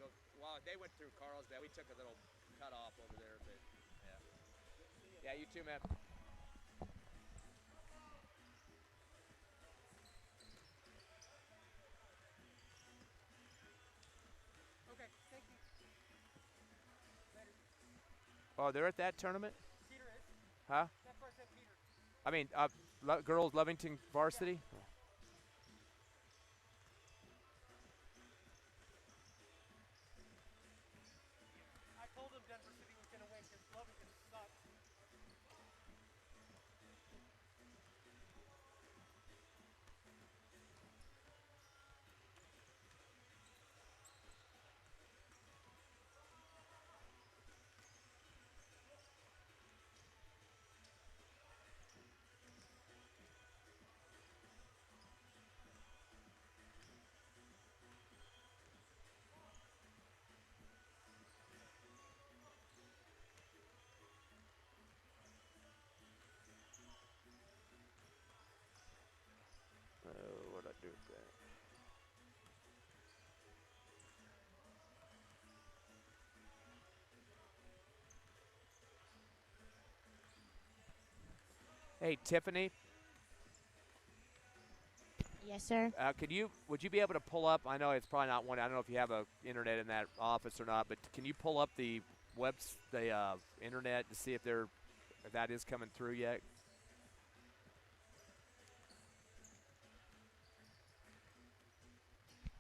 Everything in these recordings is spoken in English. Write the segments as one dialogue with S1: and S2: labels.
S1: little. Well, they went through Carlsbad. We took a little cut off over there, but yeah. Yeah, you too, man. Okay, thank you. Later. Oh, they're at that tournament?
S2: Peter is.
S1: Huh?
S2: That first at Peter.
S1: I mean, girls Lovington varsity? Yeah.
S2: I told him Denver City was going to win because Lovington sucks.
S1: What'd I do with that? Hey, Tiffany.
S3: Yes, sir.
S1: Would you be able to pull up? I know it's probably not one. I don't know if you have a internet in that office or not, but can you pull up the internet to see if that is coming through yet?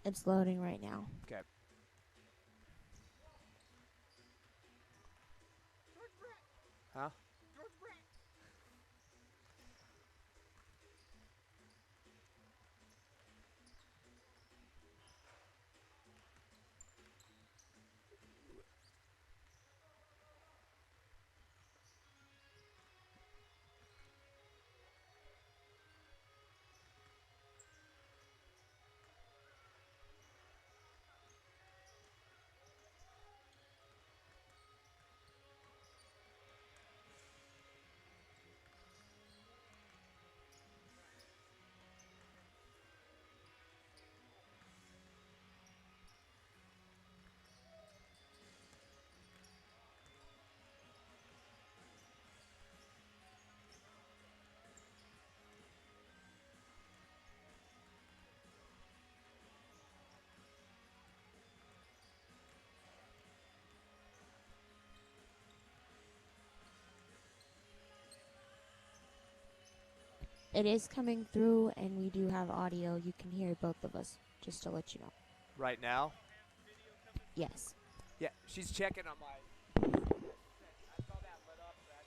S3: It's loading right now.
S1: Okay. Huh?
S3: It is coming through, and we do have audio. You can hear both of us, just to let you know.
S1: Right now?
S3: Yes.
S1: Yeah, she's checking on my. I saw that lit up.
S2: Okay,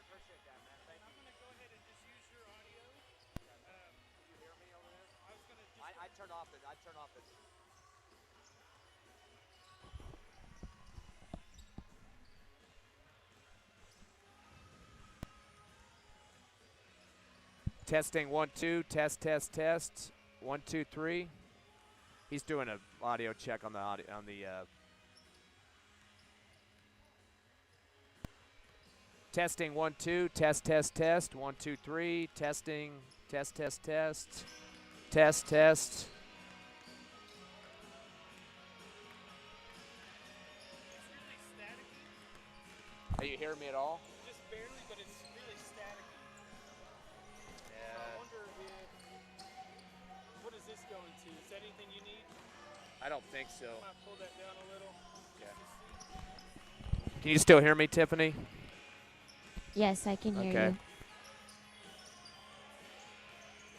S1: Appreciate that, man. Thank
S2: I'm
S1: you.
S2: going to go ahead and just use your audio.
S1: Can you hear me over there?
S2: I was going to just...
S1: I turn off the. Testing 1 2 test 1 2 3. He's doing an audio check on the audio on the. Testing 1 2 test 1 2 3 testing test.
S2: It's really staticky.
S1: Are you hearing me at all?
S2: Just barely, but it's really staticky.
S1: Yeah.
S2: So I wonder if... What is this going to? Is that anything you need?
S1: I don't think so.
S2: I might pull that down a little.
S1: Okay. Can you still hear me, Tiffany?
S3: Yes, I can hear you.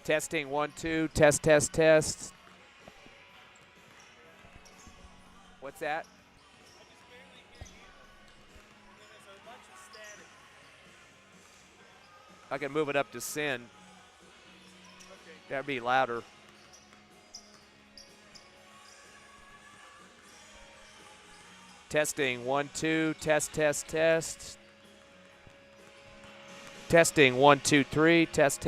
S1: Testing 1 2 test. What's that?
S2: I just barely hear you, and then there's a bunch of static.
S1: I can move it up to sin.
S2: Okay.
S1: That'd be louder. Testing 1 2 test. Testing 1 2 3 test.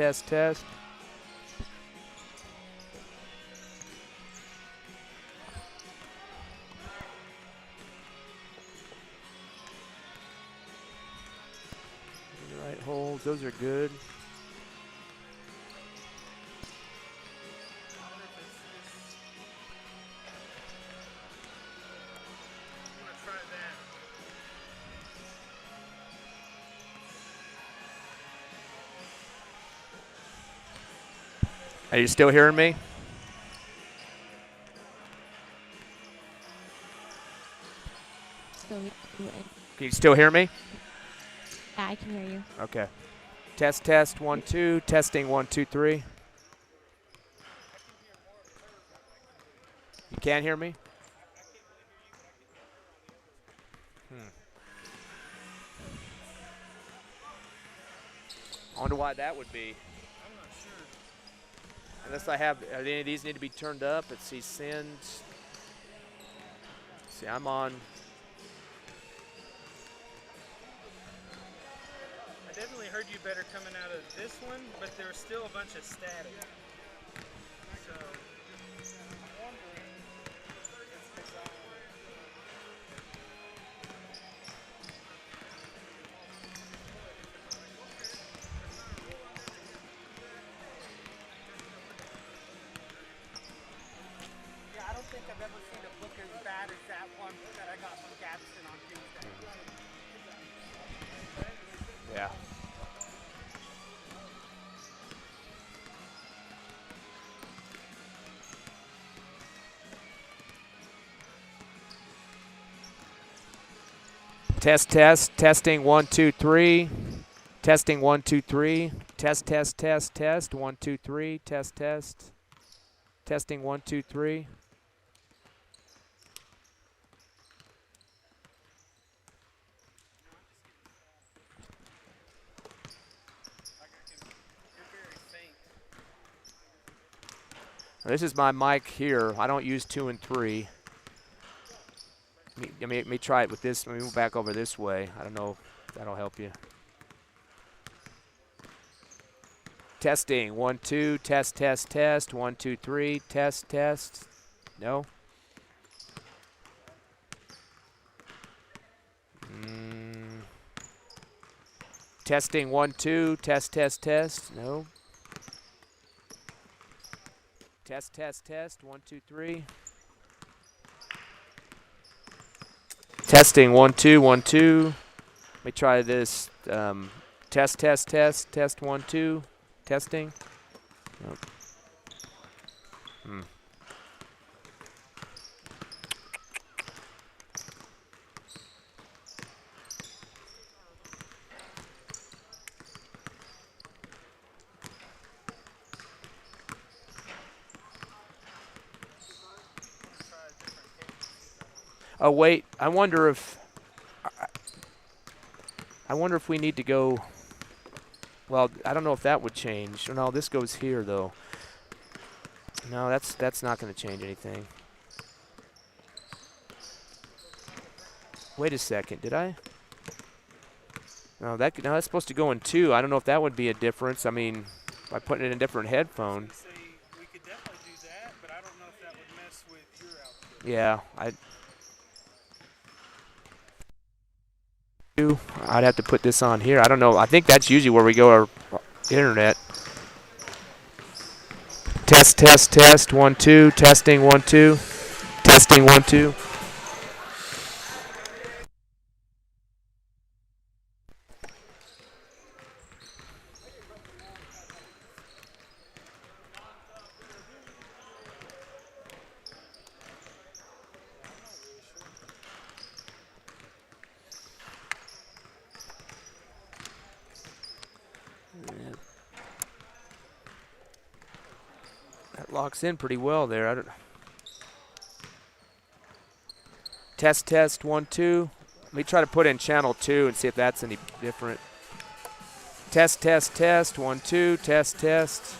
S1: Right holds, those are good. Are you still hearing me?
S3: Still hear you.
S1: Can you still hear me?
S3: Yeah, I can hear you.
S1: Okay. Test, test, 1, 2. Testing, 1, 2, 3. You can't hear me? I wonder why that would be.
S2: I'm not sure.
S1: Unless I have, any of these need to be turned up. Let's see, send. See, I'm on.
S2: I definitely heard you better coming out of this one, but there was still a bunch of static. So, I'm wondering if it's designed. Yeah, I don't think I've ever seen a book as bad as that one that I got from Gadsden on Tuesday.
S1: Yeah. Test, test, testing, 1, 2, 3. Testing, 1, 2, 3. Test, test, test, test, 1, 2, 3. Test, test. Testing, 1, 2, 3. This is my mic here. I don't use 2 and 3. Let me try it with this. Let me move back over this way. I don't know if that'll help you. Testing, 1, 2, test, test, test, 1, 2, 3, test, test. No? Testing, 1, 2, test, test, test. No? Test, test, test, 1, 2, 3. Testing, 1, 2, 1, 2. Let me try this. Test, test, test, test, 1, 2. Testing. Nope. Oh wait, I wonder if we need to go. Well, I don't know if that would change. No, this goes here though. No, that's not going to change anything. Wait a second, did I? No, that's supposed to go in 2. I don't know if that would be a difference. I mean, by putting it in a different headphone.
S2: We could definitely do that, but I don't know if that would mess with your output.
S1: Yeah, I'd have to put this on here. I don't know. I think that's usually where we go our internet. Test, test, test, 1, 2. Testing, 1, 2. Testing, 1, 2. That locks in pretty well there. I don't. Test, test, 1, 2. Let me try to put in channel 2 and see if that's any different. Test, test, test, 1, 2. Test, test.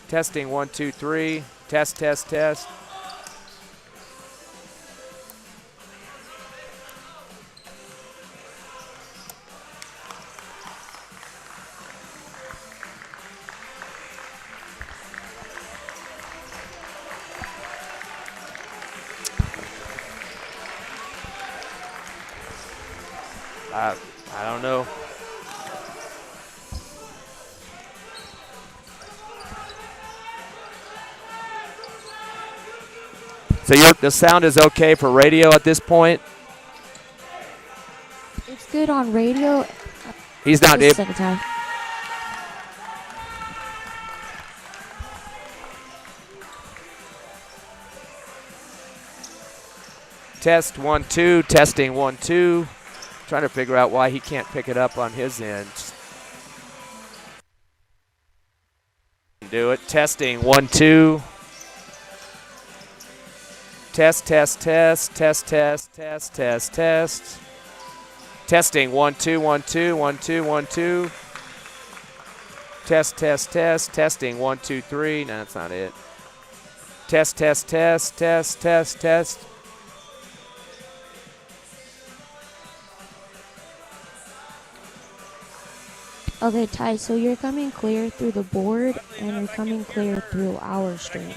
S1: Testing, 1, 2, 3. Test, test, test. I don't know. So the sound is okay for radio at this point?
S3: It's good on radio.
S1: He's not able. Test 1 2. Testing 1 2. Trying to figure out why he can't pick it up on his end. Do it. Testing 1 2. Test, test, test, test, test, test, test, test. Testing 1 2 1 2 1 2 1 2. Test, test, test. Testing 1 2 3. No, that's not it. Test, test, test, test, test, test.
S3: Okay, Ty, so you're coming clear through the board and you're coming clear through our stream.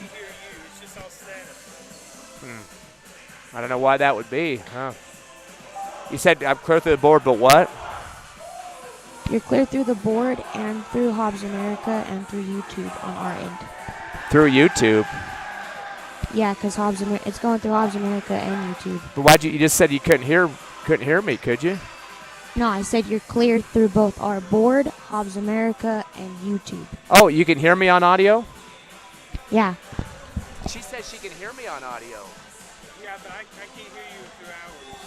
S1: I don't know why that would be, huh? You said I'm clear through the board, but what?
S3: You're clear through the board and through Hobbs America and through YouTube on our end.
S1: Through YouTube?
S3: Yeah, because it's going through Hobbs America and YouTube.
S1: But why'd you just said you couldn't hear me, could you?
S3: No, I said you're clear through both our board, Hobbs America, and YouTube.
S1: Oh, you can hear me on audio?
S3: Yeah.
S1: She said she can hear me on audio.
S2: Yeah, but I can't hear you through ours.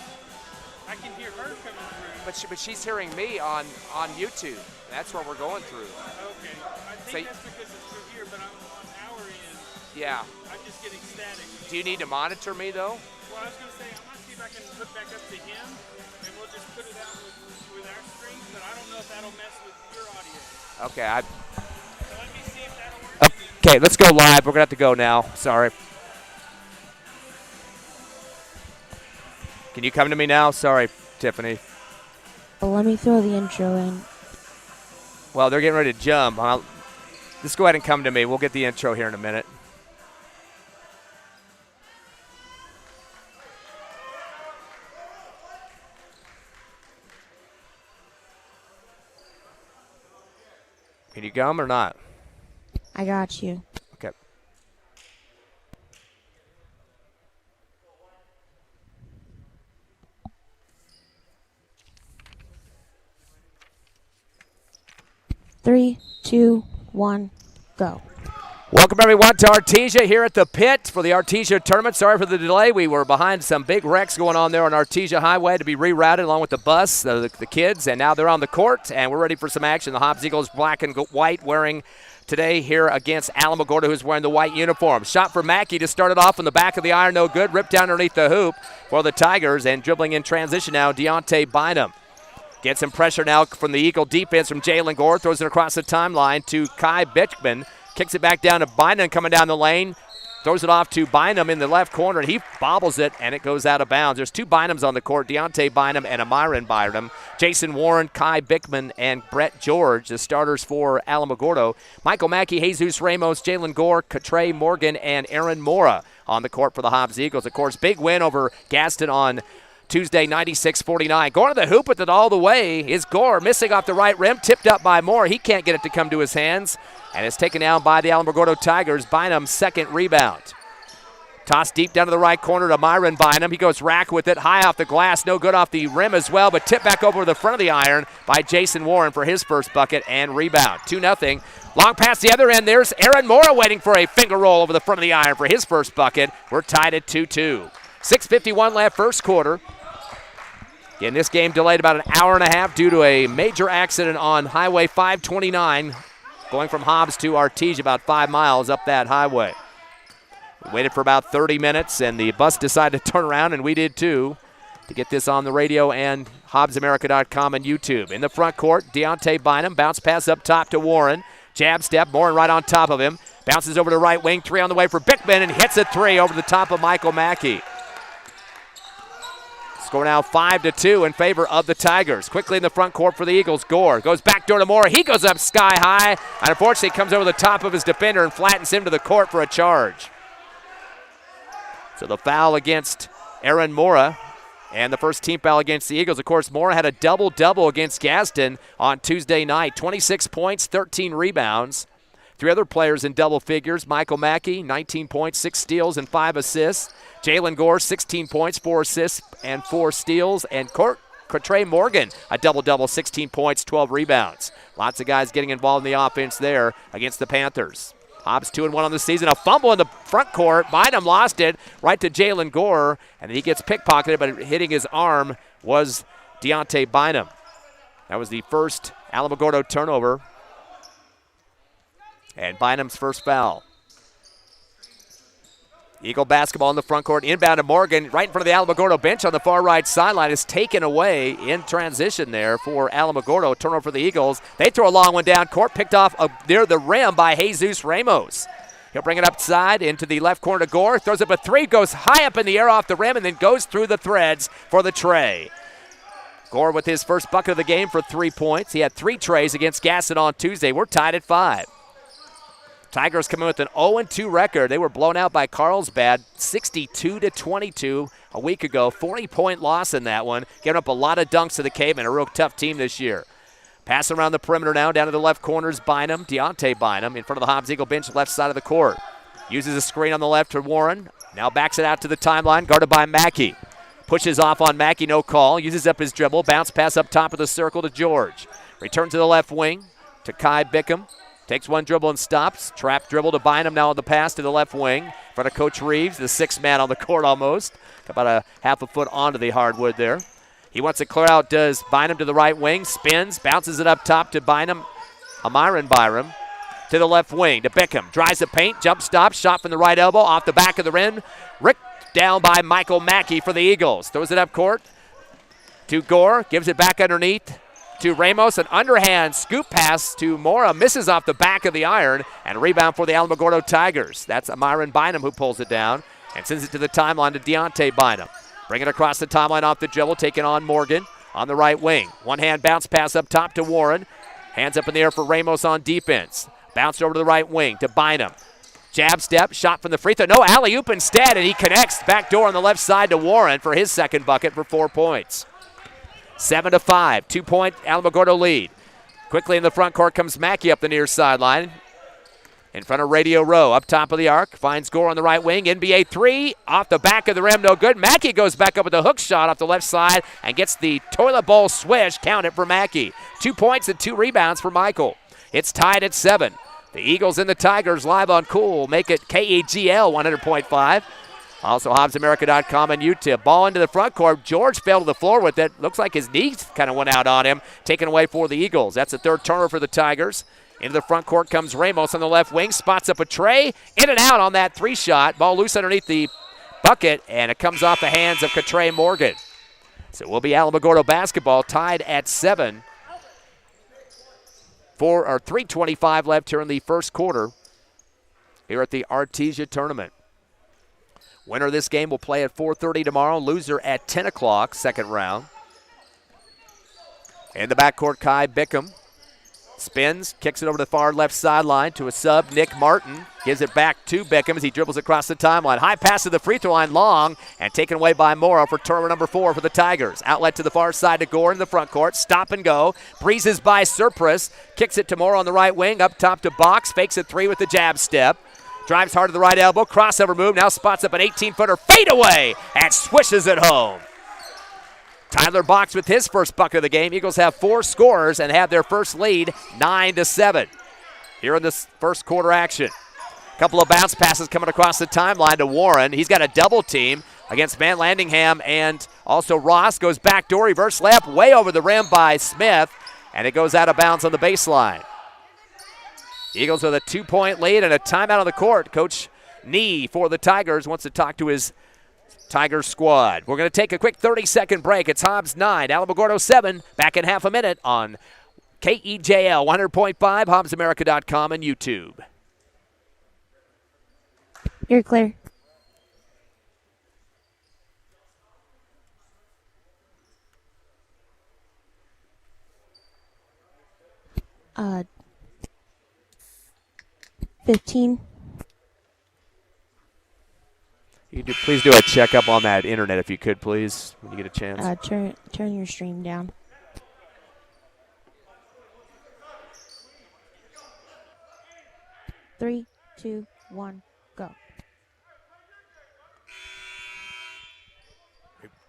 S2: I can hear her coming through.
S1: But she's hearing me on YouTube. That's what we're going through.
S2: Okay. I think that's because it's through here, but I'm on our end.
S1: Yeah.
S2: I'm just getting static.
S1: Do you need to monitor me, though?
S2: Well, I was going to say, I'm going to see if I can hook back up to him, and we'll just put it out with our stream, but I don't know if that'll mess with your audio.
S1: Okay.
S2: So let me see if that'll work.
S1: Okay, let's go live. We're going to have to go now. Sorry. Can you come to me now? Sorry, Tiffany.
S3: Well, let me throw the intro in.
S1: Well, they're getting ready to jump. Just go ahead and come to me. We'll get the intro here in a minute. Can you come or not?
S3: I got you.
S1: Okay.
S3: Three, two, one, go.
S1: Welcome, everyone, to Artesia here at the pit for the Artesia Tournament. Sorry for the delay. We were behind some big wrecks going on there on Artesia Highway to be rerouted along with the bus, the kids, and now they're on the court, and we're ready for some action. The Hobbs Eagles black and white wearing today here against Alamogordo, who's wearing the white uniform. Shot for Mackey to start it off in the back of the iron, no good. Ripped down underneath the hoop for the Tigers, and dribbling in transition now, Deontay Bynum. Gets some pressure now from the Eagle defense from Jalen Gore. Throws it across the timeline to Kai Bichman. Kicks it back down to Bynum coming down the lane. Throws it off to Bynum in the left corner, and he bobbles it, and it goes out of bounds. There's two Bynums on the court, Deontay Bynum and Amyron Bynum. Jason Warren, Kai Bichman, and Brett George, the starters for Alamogordo. Michael Mackey, Jesus Ramos, Jalen Gore, Katre Morgan, and Aaron Mora on the court for the Hobbs Eagles. Of course, big win over Gaston on Tuesday, 96-49. Going to the hoop with it all the way is Gore, missing off the right rim, tipped up by Moore. He can't get it to come to his hands, and it's taken down by the Alamogordo Tigers. Bynum's second rebound. Toss deep down to the right corner to Myron Bynum. He goes rack with it, high off the glass, no good off the rim as well, but tipped back over to the front of the iron by Jason Warren for his first bucket and rebound. 2-0. Long pass the other end. There's Aaron Mora waiting for a finger roll over the front of the iron for his first bucket. We're tied at 2-2. 6:51 left first quarter. Again, this game delayed about an hour and a half due to a major accident on Highway 529 going from Hobbs to Artesia, about 5 miles up that highway. We waited for about 30 minutes, and the bus decided to turn around, and we did too, to get this on the radio and HobbsAmerica.com and YouTube. In the front court, Deontay Bynum, bounce pass up top to Warren. Jab step, Warren right on top of him. Bounces over to the right wing, three on the way for Bichman, and hits a three over the top of Michael Mackey. Score now 5-2 in favor of the Tigers. Quickly in the front court for the Eagles. Gore goes back door to Moore. He goes up sky high, and unfortunately comes over the top of his defender and flattens him to the court for a charge. So the foul against Aaron Mora, and the first team foul against the Eagles. Of course, Mora had a double-double against Gaston on Tuesday night. 26 points, 13 rebounds. Three other players in double figures. Michael Mackey, 19 points, 6 steals, and 5 assists. Jalen Gore, 16 points, 4 assists, and 4 steals. And Katre Morgan, a double-double, 16 points, 12 rebounds. Lots of guys getting involved in the offense there against the Panthers. Hobbs 2-1 on the season. A fumble in the front court. Bynum lost it right to Jalen Gore, and he gets pickpocketed, but hitting his arm was Deontay Bynum. That was the first Alamogordo turnover, and Bynum's first foul. Eagle basketball in the front court, inbound to Morgan, right in front of the Alamogordo bench on the far right sideline. Is taken away in transition there for Alamogordo. Turnover for the Eagles. They throw a long one down court, picked off near the rim by Jesus Ramos. He'll bring it upside into the left corner to Gore. Throws up a three, goes high up in the air off the rim, and then goes through the threads for the tray. Gore with his first bucket of the game for 3 points. He had 3 trays against Gaston on Tuesday. We're tied at 5. Tigers come in with an 0-2 record. They were blown out by Carlsbad 62-22 a week ago. 40-point loss in that one. Giving up a lot of dunks to the Cavemen. A real tough team this year. Pass around the perimeter now. Down to the left corners. Bynum, Deontay Bynum, in front of the Hobbs Eagle bench, left side of the court. Uses a screen on the left to Warren. Now backs it out to the timeline, guarded by Mackey. Pushes off on Mackey, no call. Uses up his dribble. Bounce pass up top of the circle to George. Return to the left wing to Kai Bickham. Takes one dribble and stops. Trap dribble to Bynum now on the pass to the left wing. In front of Coach Reeves, the 6th man on the court almost. About a half a foot onto the hardwood there. He wants it clear out, does Bynum to the right wing. Spins, bounces it up top to Bynum. Amiron Byram to the left wing to Bickham. Drives the paint, jump stop, shot from the right elbow, off the back of the rim. Rick down by Michael Mackey for the Eagles. Throws it up court to Gore, gives it back underneath to Ramos. An underhand scoop pass to Mora, misses off the back of the iron, and a rebound for the Alamogordo Tigers. That's Amiron Bynum who pulls it down and sends it to the timeline to Deontay Bynum. Bring it across the timeline off the dribble, taking on Morgan on the right wing. One-hand bounce pass up top to Warren. Hands up in the air for Ramos on defense. Bounced over to the right wing to Bynum. Jab step, shot from the free throw. No, alley-oop instead, and he connects back door on the left side to Warren for his second bucket for 4 points. 7-5, 2-point Alamogordo lead. Quickly in the front court comes Mackey up the near sideline. In front of Radio Row, up top of the arc. Finds Gore on the right wing. NBA 3, off the back of the rim, no good. Mackey goes back up with a hook shot off the left side and gets the toilet bowl swish. Count it for Mackey. 2 points and 2 rebounds for Michael. It's tied at 7. The Eagles and the Tigers live on Cool. Make it KEGL 100.5. Also, HobbsAmerica.com and YouTube. Ball into the front court. George fell to the floor with it. Looks like his knees kind of went out on him. Taken away for the Eagles. That's the third turnover for the Tigers. Into the front court comes Ramos on the left wing. Spots up a tray. In and out on that 3-shot. Ball loose underneath the bucket, and it comes off the hands of Katre Morgan. So it will be Alamogordo basketball tied at 7. 3:25 left here in the first quarter here at the Artesia Tournament. Winner of this game will play at 4:30 tomorrow. Loser at 10 o'clock, second round. In the backcourt, Kai Bickham spins, kicks it over to the far left sideline to a sub, Nick Martin. Gives it back to Bickham as he dribbles across the timeline. High pass to the free throw line, long, and taken away by Mora for turnover number 4 for the Tigers. Outlet to the far side to Gore in the front court. Stop and go. Breezes by Surpris. Kicks it to Mora on the right wing. Up top to Box. Fakes a 3 with the jab step. Drives hard to the right elbow. Crossover move. Now spots up an 18-footer. Fade away and swishes it home. Tyler Box with his first bucket of the game. Eagles have 4 scorers and have their first lead 9-7 here in this first quarter action. A couple of bounce passes coming across the timeline to Warren. He's got a double team against Van Landingham and also Ross. Goes backdoor, reverse layup way over the rim by Smith, and it goes out of bounds on the baseline. Eagles with a 2-point lead and a timeout on the court. Coach Nee for the Tigers wants to talk to his Tigers squad. We're going to take a quick 30-second break. It's Hobbs 9, Alamogordo 7. Back in half a minute on KEJL 100.5, HobbsAmerica.com, and YouTube.
S3: You're clear. Uh, 15.
S1: Please do a checkup on that internet if you could, please, when you get a chance.
S3: Turn your stream down. Three, 2, 1, go.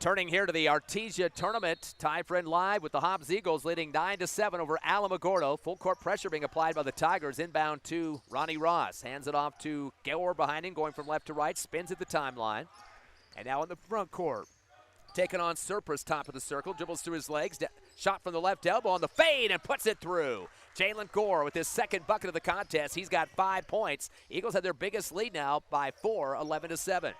S4: Turning here to the Artesia Tournament, Ty Friend live with the Hobbs Eagles leading 9-7 over Alamogordo. Full court pressure being applied by the Tigers. Inbound to Ronnie Ross. Hands it off to Gore behind him, going from left to right. Spins at the timeline. And now in the front court, taking on Surpris, top of the circle. Dribbles through his legs. Shot from the left elbow on the fade and puts it through. Jalen Gore with his second bucket of the contest. He's got 5 points. Eagles have their biggest lead now by 4, 11-7.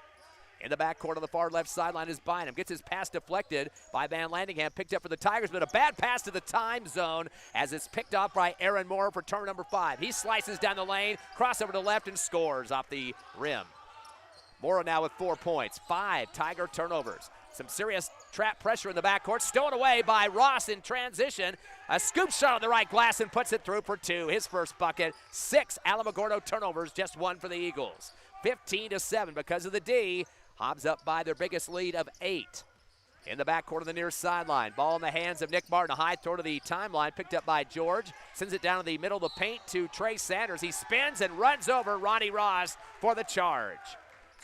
S4: In the backcourt on the far left sideline is Bynum. Gets his pass deflected by Van Landingham. Picked up for the Tigers, but a bad pass to the time zone as it's picked off by Aaron Moore for turn number 5. He slices down the lane, crossover to left, and scores off the rim. Moore now with 4 points. 5 Tiger turnovers. Some serious trap pressure in the backcourt. Stolen away by Ross in transition. A scoop shot on the right glass and puts it through for 2. His first bucket. 6 Alamogordo turnovers, just 1 for the Eagles. 15-7 because of the D. Hobbs up by their biggest lead of 8. In the backcourt of the near sideline. Ball in the hands of Nick Martin. A high throw to the timeline. Picked up by George. Sends it down to the middle of the paint to Trey Sanders. He spins and runs over Ronnie Ross for the charge.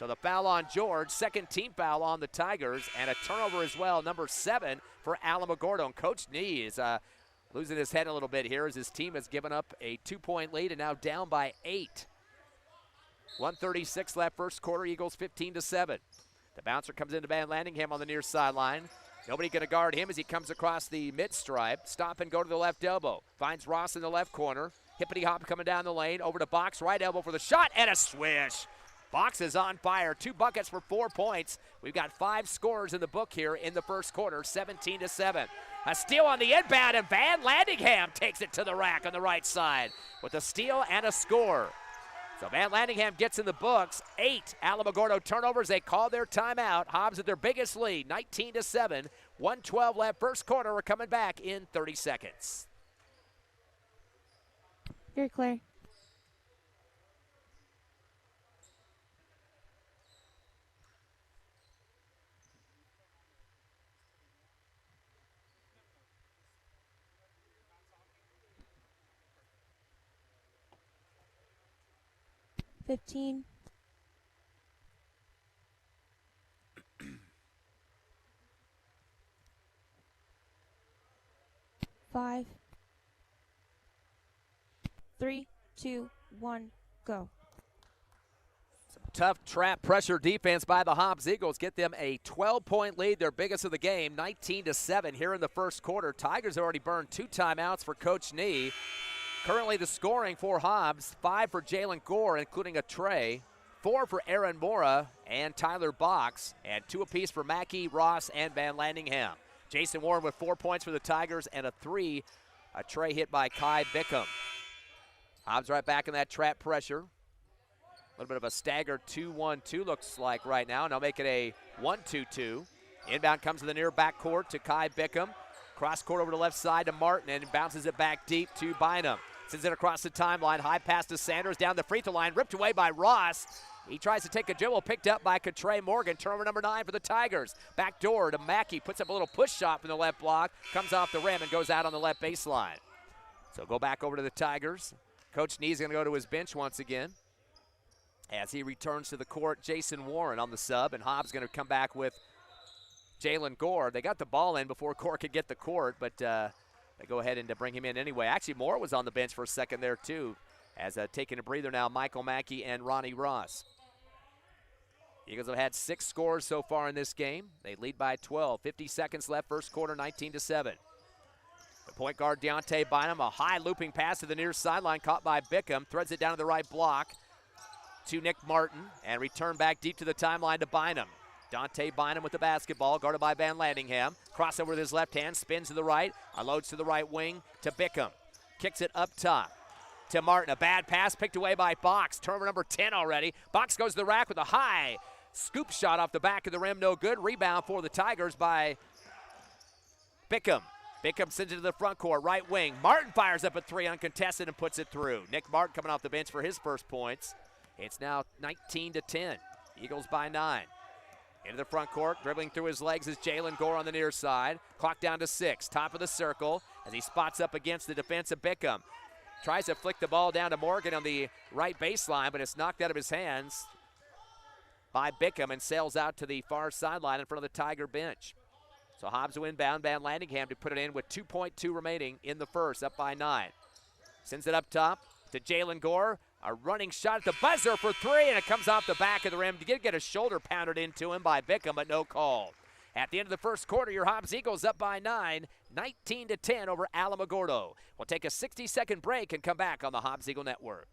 S4: So the foul on George. Second team foul on the Tigers. And a turnover as well. Number 7 for Alamogordo. And Coach Nee is losing his head a little bit here as his team has given up a 2-point lead and now down by 8. 1:36 left first quarter, Eagles 15-7. The bouncer comes into Van Landingham on the near sideline. Nobody going to guard him as he comes across the mid-stripe. Stop and go to the left elbow. Finds Ross in the left corner. Hippity hop coming down the lane. Over to Box, right elbow for the shot, and a swish. Box is on fire. 2 buckets for 4 points. We've got 5 scorers in the book here in the first quarter, 17-7. A steal on the inbound, and Van Landingham takes it to the rack on the right side with a steal and a score. So Van Landingham gets in the books. 8 Alamogordo turnovers. They call their timeout. Hobbs at their biggest lead, 19-7. 1:12 left first quarter. We're coming back in 30 seconds.
S3: You're clear. $15. $5, 3, 2, 1, go.
S4: Tough trap pressure defense by the Hobbs Eagles. Get them a 12-point lead, their biggest of the game, 19-7 here in the first quarter. Tigers already burned 2 timeouts for Coach Nee. Currently the scoring for Hobbs, 5 for Jalen Gore, including a tray, 4 for Aaron Mora and Tyler Box, and 2 apiece for Mackey, Ross, and Van Landingham. Jason Warren with 4 points for the Tigers and a 3, a tray hit by Kai Bickham. Hobbs right back in that trap pressure. A little bit of a staggered 2-1-2 looks like right now. Now make it a 1-2-2. Inbound comes to the near backcourt to Kai Bickham. Cross court over the left side to Martin and bounces it back deep to Bynum. Sends it across the timeline. High pass to Sanders down the free throw line. Ripped away by Ross. He tries to take a dribble. Picked up by Trey Morgan. Turnover number 9 for the Tigers. Back door to Mackey. Puts up a little push shot from the left block. Comes off the rim and goes out on the left baseline. So go back over to the Tigers. Coach Nee's going to go to his bench once again. As he returns to the court, Jason Warren on the sub. And Hobbs going to come back with Jalen Gore. They got the ball in before Gore could get the court, but they go ahead and bring him in anyway. Actually, Moore was on the bench for a second there, too, as taking a breather now, Michael Mackey and Ronnie Ross. Eagles have had 6 scores so far in this game. They lead by 12. 50 seconds left, first quarter, 19-7. The point guard, Deontay Bynum, a high looping pass to the near sideline, caught by Bickham, threads it down to the right block to Nick Martin, and return back deep to the timeline to Bynum. Dante Bynum with the basketball, guarded by Van Landingham. Crossover with his left hand, spins to the right, unloads to the right wing to Bickham. Kicks it up top to Martin. A bad pass picked away by Box. Turnover number 10 already. Box goes to the rack with a high scoop shot off the back of the rim. No good. Rebound for the Tigers by Bickham. Bickham sends it to the front court, right wing. Martin fires up a 3 uncontested and puts it through. Nick Martin coming off the bench for his first points. It's now 19-10. Eagles by 9. Into the front court, dribbling through his legs is Jalen Gore on the near side. Clock down to 6, top of the circle as he spots up against the defense of Bickham. Tries to flick the ball down to Morgan on the right baseline, but it's knocked out of his hands. by Bickham and sails out to the far sideline in front of the Tiger bench. So Hobbs will inbound, Van Landingham to put it in with 2.2 remaining in the first, up by 9. Sends it up top to Jalen Gore. A running shot at the buzzer for 3, and it comes off the back of the rim. Did get a shoulder pounded into him by Bickham, but no call. At the end of the first quarter, your Hobbs Eagles up by 9, 19-10 over Alamogordo. We'll take a 60-second break and come back on the Hobbs Eagle Network.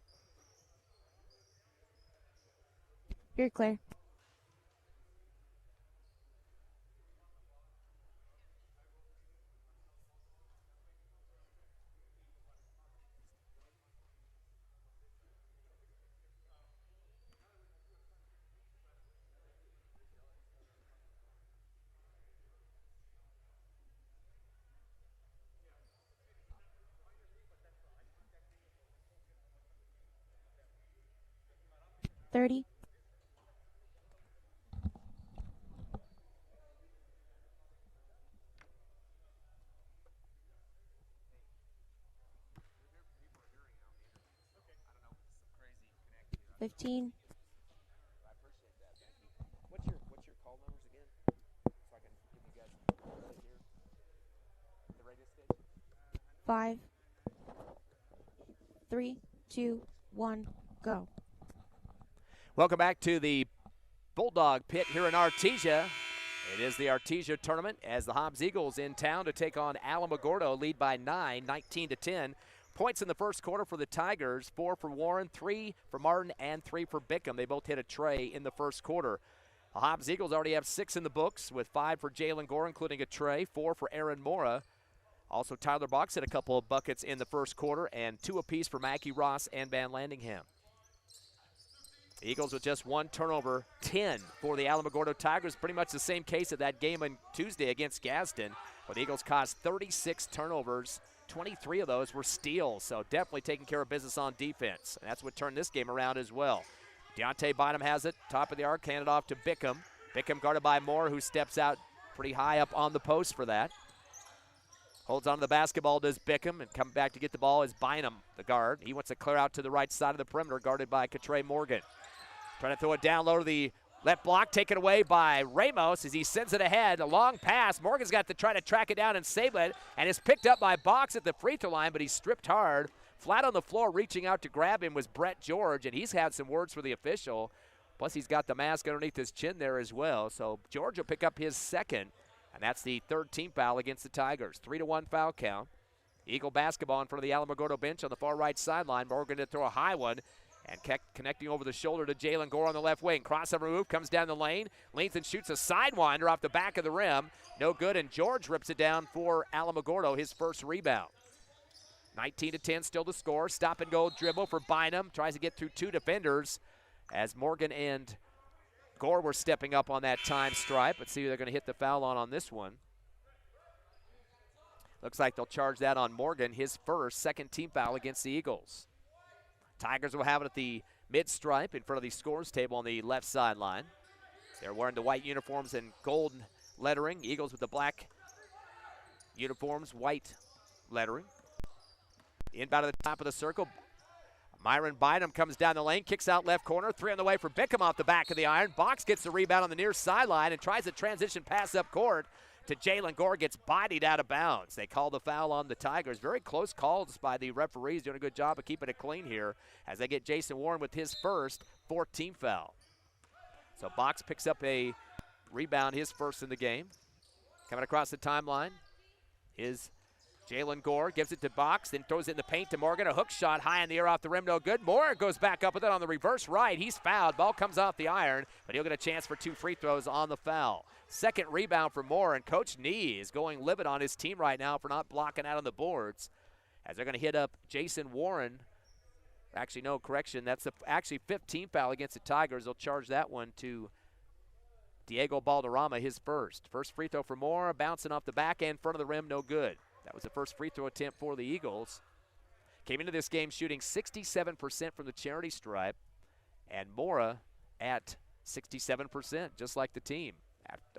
S3: You're clear. $30. $15.
S4: What's your call numbers again? So I can give you guys right here. The radio station.
S3: 5, 3, 2, 1, go.
S4: Welcome back to the Bulldog Pit here in Artesia. It is the Artesia Tournament as the Hobbs Eagles in town to take on Alamogordo, lead by 9, 19-10. Points in the first quarter for the Tigers, 4 for Warren, 3 for Martin, and 3 for Bickham. They both hit a tray in the first quarter. The Hobbs Eagles already have 6 in the books, with 5 for Jalen Gore, including a tray, 4 for Aaron Mora. Also, Tyler Box had a couple of buckets in the first quarter, and 2 apiece for Mackie Ross and Van Landingham. The Eagles with just 1 turnover, 10 for the Alamogordo Tigers. Pretty much the same case of that game on Tuesday against Gadsden, where the Eagles caused 36 turnovers. 23 of those were steals, so definitely taking care of business on defense. And that's what turned this game around as well. Deontay Bynum has it, top of the arc, handed off to Bickham. Bickham guarded by Moore, who steps out pretty high up on the post for that. Holds on to the basketball, does Bickham, and coming back to get the ball is Bynum, the guard. He wants to clear out to the right side of the perimeter, guarded by Katre Morgan. Trying to throw it down low to the left block, taken away by Ramos as he sends it ahead. A long pass. Morgan's got to try to track it down and save it, and is picked up by Box at the free throw line, but he's stripped hard. Flat on the floor, reaching out to grab him was Brett George, and he's had some words for the official. Plus, he's got the mask underneath his chin there as well. So George will pick up his second, and that's the third team foul against the Tigers. 3-1 foul count. Eagle basketball in front of the Alamogordo bench on the far right sideline. Morgan to throw a high one. And connecting over the shoulder to Jalen Gore on the left wing. Crossover move, comes down the lane. Leans and shoots a sidewinder off the back of the rim. No good, and George rips it down for Alamogordo, his first rebound. 19-10 still to score. Stop and go dribble for Bynum. Tries to get through 2 defenders as Morgan and Gore were stepping up on that time stripe. Let's see who they're going to hit the foul on this one. Looks like they'll charge that on Morgan, his first, second team foul against the Eagles. Tigers will have it at the mid-stripe in front of the scores table on the left sideline. They're wearing the white uniforms and gold lettering. Eagles with the black uniforms, white lettering. Inbound to the top of the circle. Myron Bynum comes down the lane, kicks out left corner. 3 on the way for Bickham off the back of the iron. Box gets the rebound on the near sideline and tries a transition pass up court to Jalen Gore, gets bodied out of bounds. They call the foul on the Tigers. Very close calls by the referees, doing a good job of keeping it clean here as they get Jason Warren with his first 14th foul. So Box picks up a rebound, his first in the game. Coming across the timeline is Jalen Gore, gives it to Box, then throws it in the paint to Morgan. A hook shot high in the air off the rim, no good. Moore goes back up with it on the reverse right. He's fouled. Ball comes off the iron, but he'll get a chance for 2 free throws on the foul. Second rebound for Moore, and Coach Nee is going livid on his team right now for not blocking out on the boards as they're going to hit up Jason Warren. Actually, no, correction. That's actually 15th foul against the Tigers. They'll charge that one to Diego Balderrama, his first. First free throw for Moore, bouncing off the back end, front of the rim, no good. That was the first free throw attempt for the Eagles. Came into this game shooting 67% from the charity stripe, and Mora at 67%, just like the team.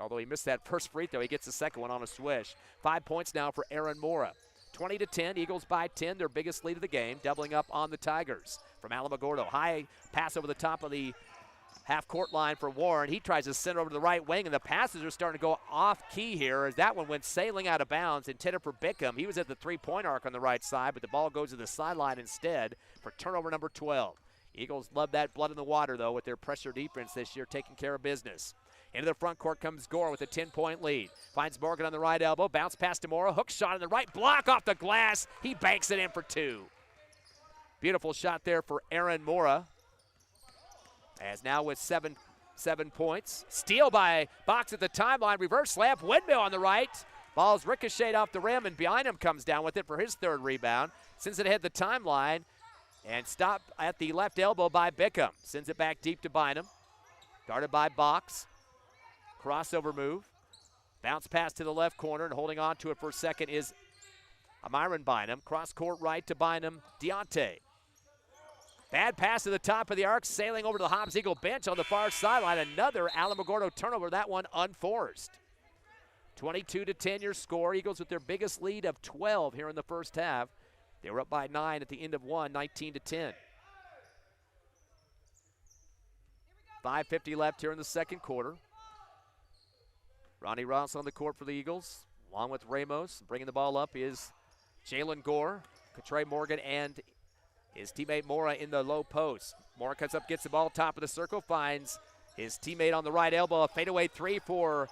S4: Although he missed that first free throw, he gets the second one on a swish. 5 points now for Aaron Mora. 20-10, Eagles by 10, their biggest lead of the game, doubling up on the Tigers from Alamogordo. High pass over the top of the half-court line for Warren. He tries to send it over to the right wing, and the passes are starting to go off-key here as that one went sailing out of bounds, intended for Bickham. He was at the three-point arc on the right side, but the ball goes to the sideline instead for turnover number 12. Eagles love that blood in the water, though, with their pressure defense this year, taking care of business. Into the front court comes Gore with a 10-point lead. Finds Morgan on the right elbow. Bounce pass to Mora. Hook shot on the right. Block off the glass. He banks it in for 2. Beautiful shot there for Aaron Mora. As now with seven points. Steal by Box at the timeline. Reverse slam. Windmill on the right. Ball's ricocheted off the rim, and Bynum comes down with it for his 3rd rebound. Sends it ahead the timeline. And stopped at the left elbow by Bickham. Sends it back deep to Bynum. Guarded by Box. Crossover move. Bounce pass to the left corner, and holding on to it for a second is Myron Bynum. Cross court right to Bynum. Deontay. Bad pass to the top of the arc, sailing over to the Hobbs Eagle bench on the far sideline. Another Alamogordo turnover, that one unforced. 22-10 your score. Eagles with their biggest lead of 12 here in the first half. They were up by 9 at the end of one, 19-10. 5:50 left here in the second quarter. Ronnie Ross on the court for the Eagles, along with Ramos. Bringing the ball up is Jalen Gore, Trey Morgan, and his teammate Mora in the low post. Mora cuts up, gets the ball top of the circle, finds his teammate on the right elbow. A fadeaway 3 for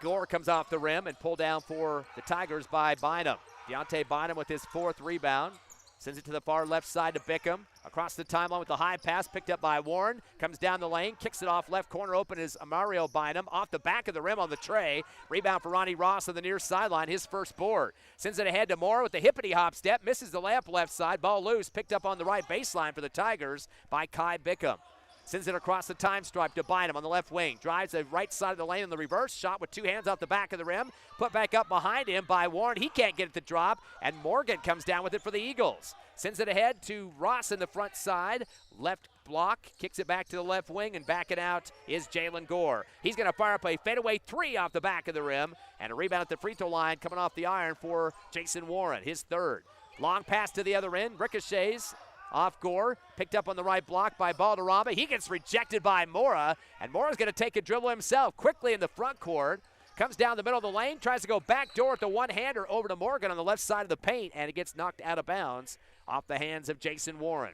S4: Gore comes off the rim and pulled down for the Tigers by Bynum. Deontay Bynum with his 4th rebound. Sends it to the far left side to Bickham. Across the timeline with the high pass picked up by Warren. Comes down the lane, kicks it off left corner. Open is Mario Bynum. Off the back of the rim on the tray. Rebound for Ronnie Ross on the near sideline, his first board. Sends it ahead to Moore with the hippity hop step. Misses the layup left side. Ball loose. Picked up on the right baseline for the Tigers by Kai Bickham. Sends it across the time stripe to Bynum on the left wing. Drives the right side of the lane in the reverse. Shot with 2 hands off the back of the rim. Put back up behind him by Warren. He can't get it to drop. And Morgan comes down with it for the Eagles. Sends it ahead to Ross in the front side. Left block. Kicks it back to the left wing. And backing out is Jalen Gore. He's going to fire up a fadeaway 3 off the back of the rim. And a rebound at the free throw line coming off the iron for Jason Warren, his 3rd. Long pass to the other end. Ricochets off Gore, picked up on the right block by Balderrama. He gets rejected by Mora, and Mora's going to take a dribble himself quickly in the front court. Comes down the middle of the lane, tries to go back door with the one-hander over to Morgan on the left side of the paint, and it gets knocked out of bounds off the hands of Jason Warren.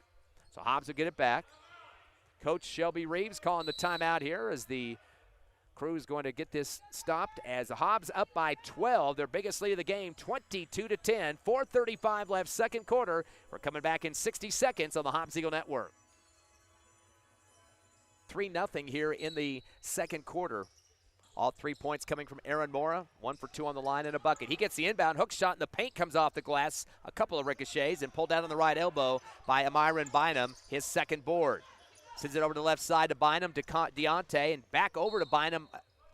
S4: So Hobbs will get it back. Coach Shelby Reeves calling the timeout here as the Crew's going to get this stopped as the Hobbs up by 12, their biggest lead of the game, 22-10, 4:35 left, second quarter. We're coming back in 60 seconds on the Hobbs Eagle Network. 3-0 here in the second quarter. All 3 points coming from Aaron Mora, 1 for 2 on the line and a bucket. He gets the inbound, hook shot, and the paint comes off the glass, a couple of ricochets, and pulled down on the right elbow by Myron Bynum, his 2nd board. Sends it over to the left side to Bynum, to Deontay, and back over to Bynum.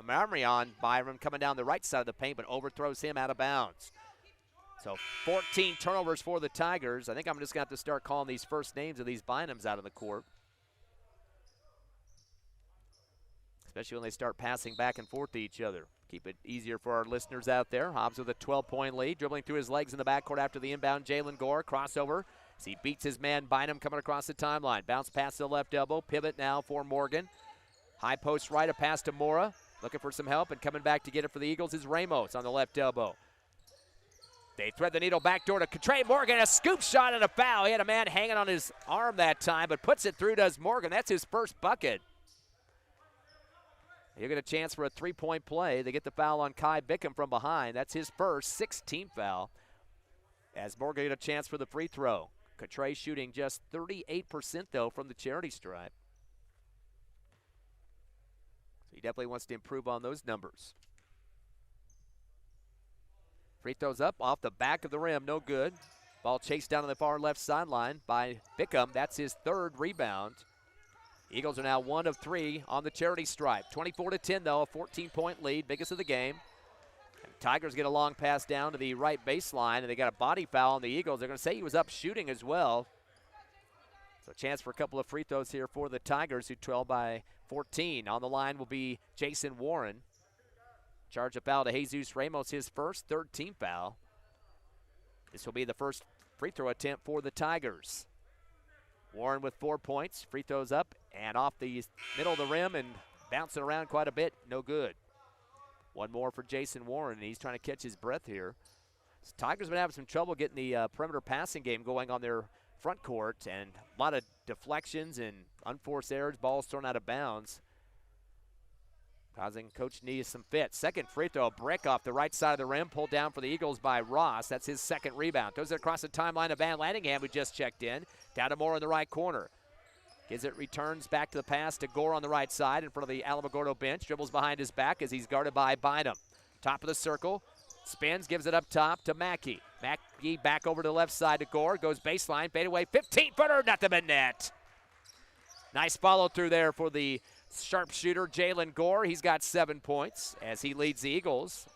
S4: Marion Byron coming down the right side of the paint, but overthrows him out of bounds. So 14 turnovers for the Tigers. I think I'm just going to have to start calling these first names of these Bynums out on the court. Especially when they start passing back and forth to each other. Keep it easier for our listeners out there. Hobbs with a 12-point lead, dribbling through his legs in the backcourt after the inbound. Jalen Gore, crossover. As he beats his man Bynum coming across the timeline. Bounce pass to the left elbow. Pivot now for Morgan. High post right, a pass to Mora. Looking for some help, and coming back to get it for the Eagles is Ramos on the left elbow. They thread the needle back door to Trey Morgan. A scoop shot and a foul. He had a man hanging on his arm that time, but puts it through, does Morgan. That's his first bucket. He'll get a chance for a 3-point play. They get the foul on Kai Bickham from behind. That's his first 16th foul. As Morgan get a chance for the free throw. Trey shooting just 38% though from the charity stripe. So he definitely wants to improve on those numbers. Free throws up off the back of the rim, no good. Ball chased down on the far left sideline by Bickham. That's his 3rd rebound. Eagles are now 1 of 3 on the charity stripe. 24-10 though, a 14-point lead, biggest of the game. And Tigers get a long pass down to the right baseline, and they got a body foul on the Eagles. They're going to say he was up shooting as well. So a chance for a couple of free throws here for the Tigers, who 12 by 14. On the line will be Jason Warren. Charge a foul to Jesus Ramos, his first, 3rd team foul. This will be the first free throw attempt for the Tigers. Warren with 4 points. Free throws up and off the middle of the rim and bouncing around quite a bit. No good. One more for Jason Warren, and he's trying to catch his breath here. So Tigers been having some trouble getting the perimeter passing game going on their front court, and a lot of deflections and unforced errors, balls thrown out of bounds, causing Coach Nee some fits. Second free throw, a brick off the right side of the rim, pulled down for the Eagles by Ross. That's his second rebound. Throws it across the timeline of Van Landingham, who just checked in. Down to Moore in the right corner. Gives it, returns back to the pass to Gore on the right side in front of the Alamogordo bench. Dribbles behind his back as he's guarded by Bynum. Top of the circle, spins, gives it up top to Mackey. Mackey back over to the left side to Gore. Goes baseline, fadeaway, 15-footer, nothing but net. Nice follow through there for the sharpshooter Jalen Gore. He's got 7 points as he leads the Eagles.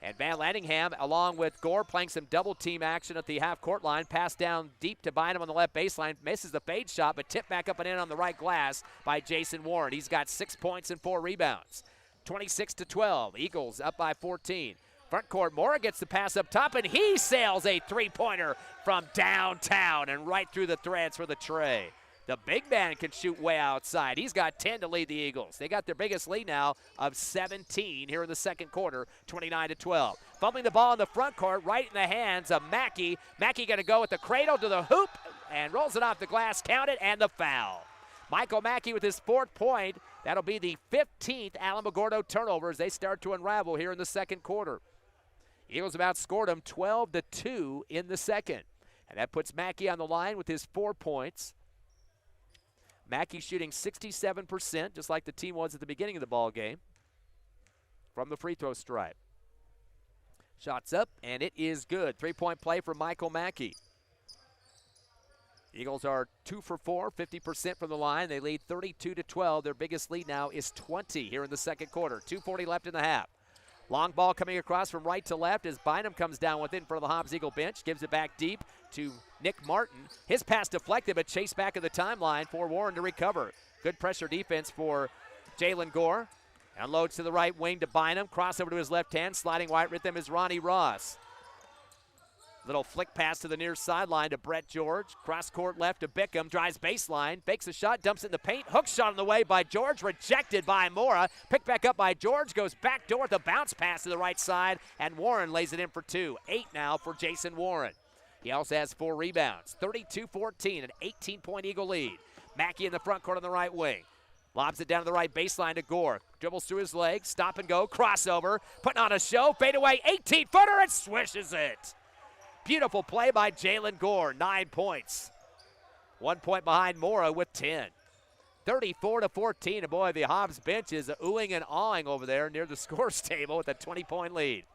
S4: And Van Landingham, along with Gore, playing some double-team action at the half-court line. Pass down deep to Bynum on the left baseline. Misses the fade shot, but tipped back up and in on the right glass by Jason Warren. He's got 6 points and 4 rebounds. 26-12. Eagles up by 14. Front court, Mora gets the pass up top, and he sails a three-pointer from downtown and right through the threads for the tray. The big man can shoot way outside. He's got 10 to lead the Eagles. They got their biggest lead now of 17 here in the second quarter, 29-12. Fumbling the ball in the front court, right in the hands of Mackey. Mackey going to go with the cradle to the hoop and rolls it off the glass, count it, and the foul. Michael Mackey with his 4th point. That'll be the 15th Alamogordo turnover as they start to unravel here in the second quarter. Eagles have outscored them 12-2 in the second. And that puts Mackey on the line with his 4 points. Mackey shooting 67%, just like the team was at the beginning of the ball game, from the free throw stripe. Shots up, and it is good. 3-point play for Michael Mackey. Eagles are 2 for 4, 50% from the line. They lead 32-12. Their biggest lead now is 20 here in the second quarter. 2:40 left in the half. Long ball coming across from right to left as Bynum comes down with it in front of the Hobbs Eagle bench. Gives it back deep to Nick Martin. His pass deflected, but chased back at the timeline for Warren to recover. Good pressure defense for Jalen Gore. Unloads to the right wing to Bynum. Crossover to his left hand. Sliding wide with them is Ronnie Ross. Little flick pass to the near sideline to Brett George. Cross court left to Bickham. Drives baseline. Fakes a shot. Dumps it in the paint. Hook shot on the way by George. Rejected by Mora. Picked back up by George. Goes back door with a bounce pass to the right side. And Warren lays it in for 2. 8 now for Jason Warren. He also has 4 rebounds. 32-14. An 18-point Eagle lead. Mackey in the front court on the right wing. Lobs it down to the right baseline to Gore. Dribbles through his legs. Stop and go. Crossover. Putting on a show. Fade away. 18-footer and swishes it. Beautiful play by Jalen Gore, 9 points. 1 point behind Mora with 10. 34-14, and boy, the Hobbs bench is oohing and awing over there near the scores table with a 20-point lead.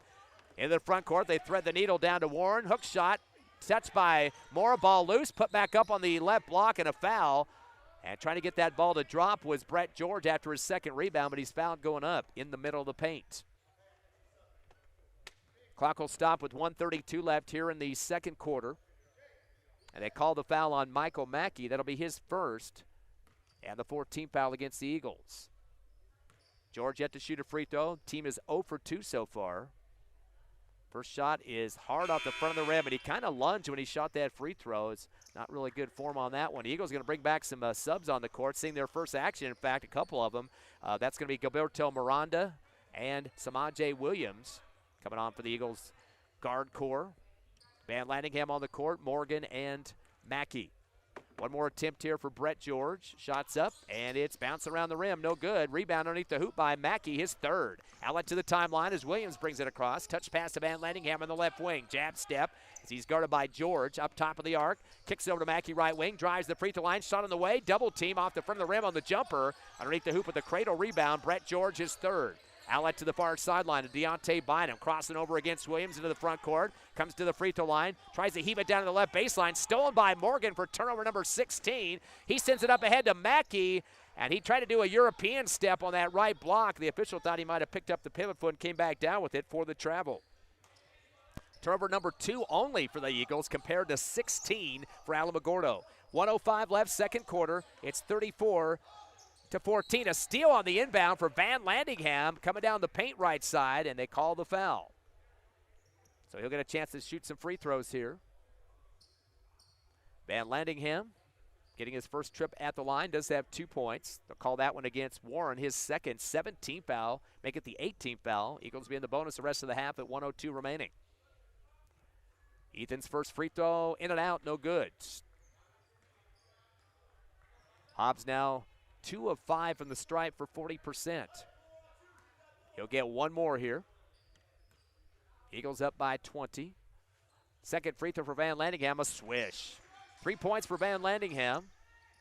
S4: In the front court, they thread the needle down to Warren. Hook shot, touched by Mora, ball loose, put back up on the left block and a foul. And trying to get that ball to drop was Brett George after his second rebound, but he's fouled going up in the middle of the paint. Clock will stop with 1:32 left here in the second quarter. And they call the foul on Michael Mackey. That'll be his first. And the 14th foul against the Eagles. George yet to shoot a free throw. Team is 0 for 2 so far. First shot is hard off the front of the rim, and he kind of lunged when he shot that free throw. It's not really good form on that one. The Eagles going to bring back some subs on the court, seeing their first action, in fact, a couple of them. That's going to be Gilberto Miranda and Samaje Williams. Coming on for the Eagles guard core. Van Landingham on the court, Morgan and Mackey. One more attempt here for Brett George. Shots up, and it's bounced around the rim. No good. Rebound underneath the hoop by Mackey, his 3rd. Outlet to the timeline as Williams brings it across. Touch pass to Van Landingham on the left wing. Jab step as he's guarded by George up top of the arc. Kicks it over to Mackey right wing. Drives the free throw line. Shot on the way. Double team off the front of the rim on the jumper. Underneath the hoop with the cradle rebound. Brett George, his 3rd. Outlet to the far sideline to Deontay Bynum. Crossing over against Williams into the front court. Comes to the free throw line. Tries to heave it down to the left baseline. Stolen by Morgan for turnover number 16. He sends it up ahead to Mackey. And he tried to do a European step on that right block. The official thought he might have picked up the pivot foot and came back down with it for the travel. Turnover number 2 only for the Eagles compared to 16 for Alamogordo. 1:05 left, second quarter. It's 34-14. A steal on the inbound for Van Landingham coming down the paint right side, and they call the foul. So he'll get a chance to shoot some free throws here. Van Landingham getting his first trip at the line, does have 2 points. They'll call that one against Warren, his second 17th foul, make it the 18th foul. Eagles be in the bonus the rest of the half at 1:02 remaining. Ethan's first free throw, in and out, no good. Hobbs now 2 of 5 from the stripe for 40%. He'll get one more here. Eagles up by 20. Second free throw for Van Landingham, a swish. 3 points for Van Landingham,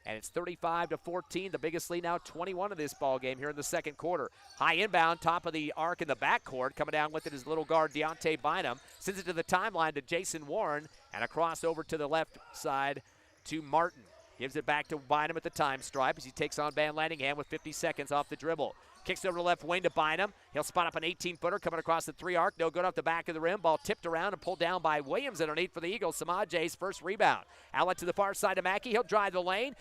S4: and it's 35-14, the biggest lead now, 21 of this ball game here in the second quarter. High inbound, top of the arc in the backcourt. Coming down with it is little guard Deontay Bynum. Sends it to the timeline to Jason Warren, and a cross over to the left side to Martin. Gives it back to Bynum at the time stripe as he takes on Van Landingham with 50 seconds off the dribble. Kicks over to the left wing to Bynum. He'll spot up an 18-footer coming across the 3 arc. No good off the back of the rim. Ball tipped around and pulled down by Williams underneath for the Eagles. Samaje's first rebound. Outlet to the far side of Mackey. He'll drive the lane.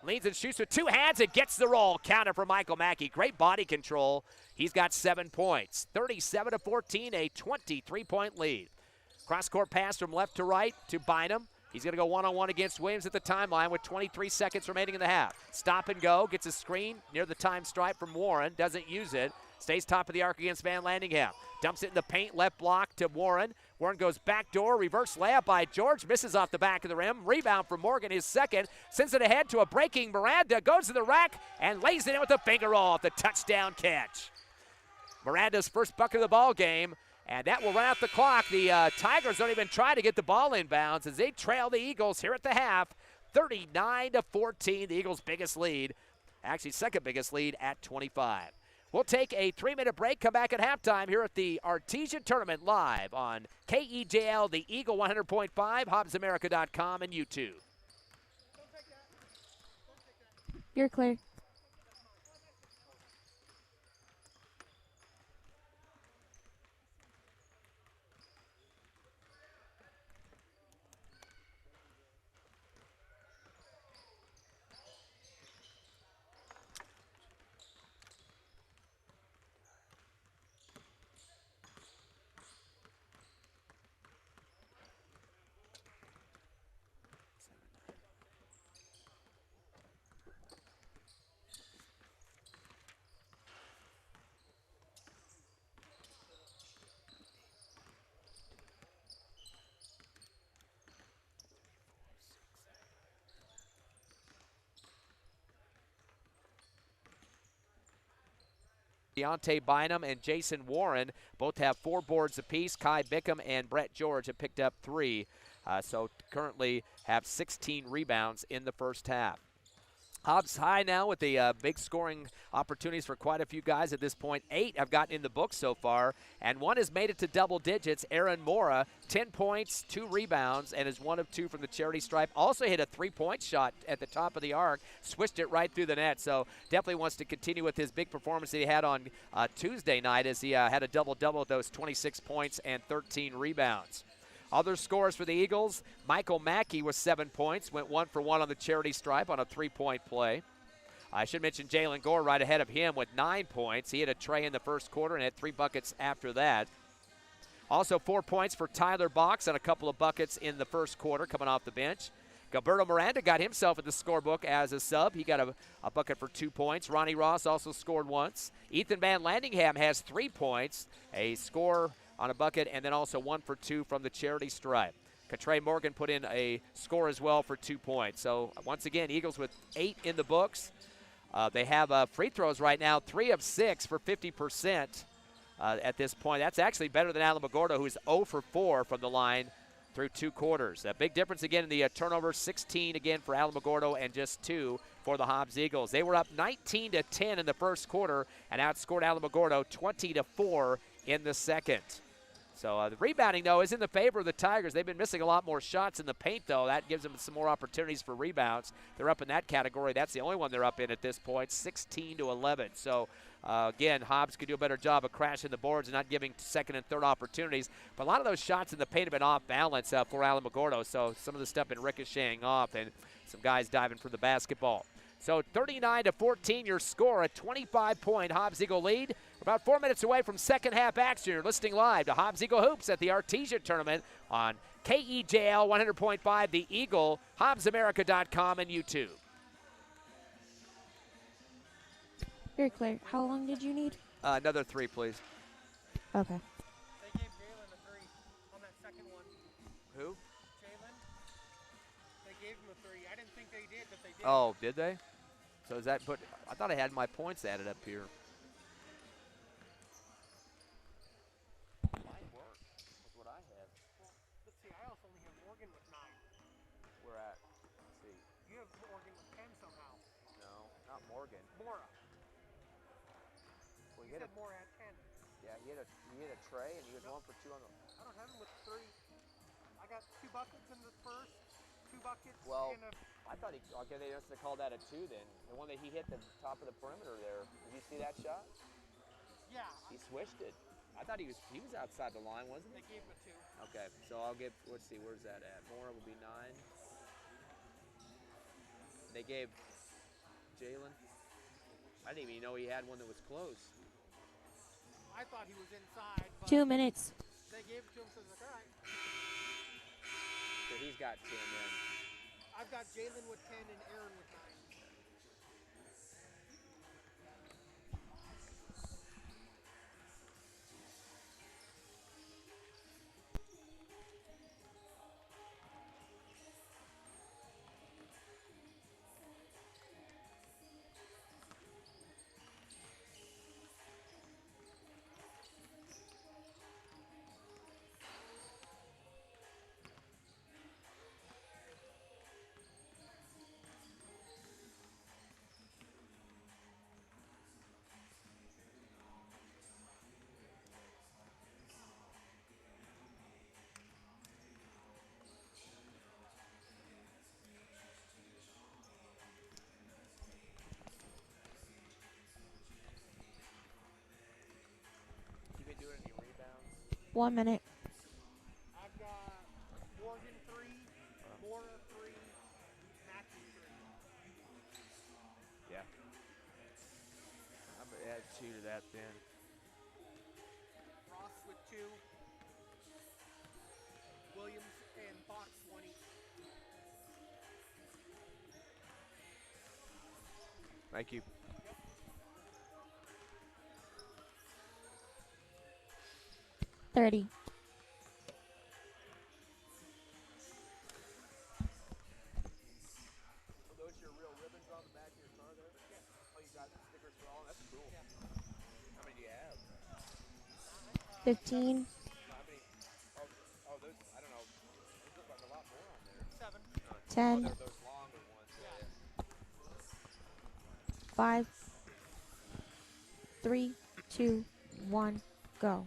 S4: Leans and shoots with 2 hands and gets the roll. Counter for Michael Mackey. Great body control. He's got 7 points. 37-14, a 23-point lead. Cross-court pass from left to right to Bynum. He's going to go one-on-one against Williams at the timeline with 23 seconds remaining in the half. Stop and go. Gets a screen near the time stripe from Warren. Doesn't use it. Stays top of the arc against Van Landingham. Dumps it in the paint. Left block to Warren. Warren goes back door. Reverse layup by George. Misses off the back of the rim. Rebound from Morgan, his second. Sends it ahead to a breaking Miranda. Goes to the rack and lays it in with a finger roll off the touchdown catch. Miranda's first bucket of the ball game. And that will run out the clock. The Tigers don't even try to get the ball inbounds as they trail the Eagles here at the half, 39-14, the Eagles' biggest lead. Actually, second biggest lead at 25. We'll take a 3-minute break, come back at halftime here at the Artesia Tournament live on KEJL, the Eagle 100.5, HobbsAmerica.com, and YouTube.
S3: You're clear.
S4: Deontay Bynum and Jason Warren both have 4 boards apiece. Kai Bickham and Brett George have picked up 3. So currently have 16 rebounds in the first half. Hobbs high now with the big scoring opportunities for quite a few guys at this point. 8 have gotten in the book so far, and 1 has made it to double digits. Aaron Mora, 10 points, 2 rebounds, and is 1 of 2 from the charity stripe. Also hit a 3-point shot at the top of the arc, swished it right through the net. So definitely wants to continue with his big performance that he had on Tuesday night as he had a double-double with those 26 points and 13 rebounds. Other scores for the Eagles, Michael Mackey with 7 points, went 1 for 1 on the charity stripe on a 3-point play. I should mention Jalen Gore right ahead of him with 9 points. He had a tray in the first quarter and had 3 buckets after that. Also 4 points for Tyler Box and a couple of buckets in the first quarter coming off the bench. Gilberto Miranda got himself in the scorebook as a sub. He got a bucket for 2 points. Ronnie Ross also scored once. Ethan Van Landingham has 3 points, a score on a bucket, and then also 1 for 2 from the charity stripe. Katre Morgan put in a score as well for 2 points. So once again, Eagles with 8 in the books. They have free throws right now, 3 of 6 for 50% at this point. That's actually better than Alamogordo, who's 0 for 4 from the line through 2 quarters. A big difference again in the turnovers, 16 again for Alamogordo and just 2 for the Hobbs Eagles. They were up 19-10 in the first quarter and outscored Alamogordo 20-4 in the second. So the rebounding, though, is in the favor of the Tigers. They've been missing a lot more shots in the paint, though. That gives them some more opportunities for rebounds. They're up in that category. That's the only one they're up in at this point, 16-11. So, again, Hobbs could do a better job of crashing the boards and not giving second and third opportunities. But a lot of those shots in the paint have been off balance for Alamogordo. So some of the stuff been ricocheting off and some guys diving for the basketball. So 39-14 your score, a 25-point Hobbs Eagle lead. We're About 4 minutes away from second half action. You're listening live to Hobbs Eagle Hoops at the Artesia Tournament on KEJL 100.5 The Eagle, HobbsAmerica.com, and YouTube.
S3: Very clear. How long did you need?
S4: Another 3, please.
S3: Okay.
S2: They gave Jalen a 3 on that second one.
S4: Who?
S2: Jalen, they gave him a 3. I didn't think they did, but they did.
S4: Oh, did they? So is that put? I thought I had my points added up here. Mine worked. That's what I have.
S2: Well, let's see. I also only have Morgan with 9.
S4: We're at. Let's see.
S2: You have Morgan with 10 somehow.
S4: No, not Morgan.
S2: Mora.
S4: Well,
S2: You said Mora had 10.
S4: yeah, he had a tray, and he was 1 for 2 on the.
S2: I don't have him with 3. I got 2 buckets in the first, 2 buckets
S4: Well,
S2: in a.
S4: I thought okay, they must have called that a 2 then. The one that he hit the top of the perimeter there. Did you see that shot?
S2: Yeah.
S4: He swished it. I thought he was outside the line, wasn't
S2: They
S4: he?
S2: gave him a 2.
S4: Okay, so I'll give. Let's see, where's that at? Mora will be 9. They gave Jalen. I didn't even know he had one that was close.
S2: I thought he was inside, but
S3: 2 minutes.
S2: they gave it to him, so I was like, all right.
S4: So he's got 10 then.
S2: I've got Jalen with 10 and Aaron with 9.
S4: You been doing any rebounds?
S3: 1 minute.
S2: I've got Morgan 3, Mora 3, Matthew 3.
S1: Yeah. I'm going to add 2 to that then.
S2: Ross with 2. Williams and Fox 1 each.
S1: Thank you.
S3: $30.
S4: Are those your real ribbons on the back of your car there? Yeah. Oh, you got stickers for all? That's cool.
S2: Yeah.
S4: How many do you have?
S3: 15.
S4: How many? Oh, those, I don't know. Those look like a lot more on there.
S2: 7.
S3: 10.
S4: They're those longer ones. Yeah.
S3: 5. 3, 2, 1, go.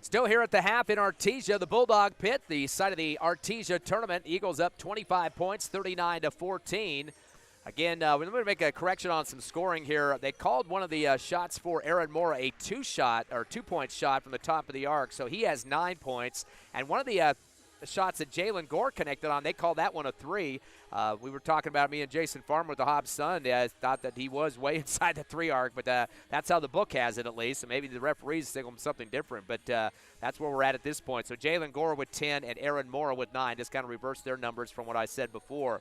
S4: Still here at the half in Artesia, the Bulldog Pit, the site of the Artesia Tournament. Eagles up 25 points, 39-14. Again, we're going to make a correction on some scoring here. They called one of the shots for Aaron Mora a 2-point shot from the top of the arc, so he has 9 points. And one of the shots that Jalen Gore connected on, they called that one a 3. We were talking about me and Jason Farmer with the Hobbs Sun. I thought that he was way inside the 3 arc, but that's how the book has it at least. So maybe the referees think him something different, but that's where we're at this point. So Jalen Gore with 10 and Aaron Mora with 9. Just kind of reverse their numbers from what I said before.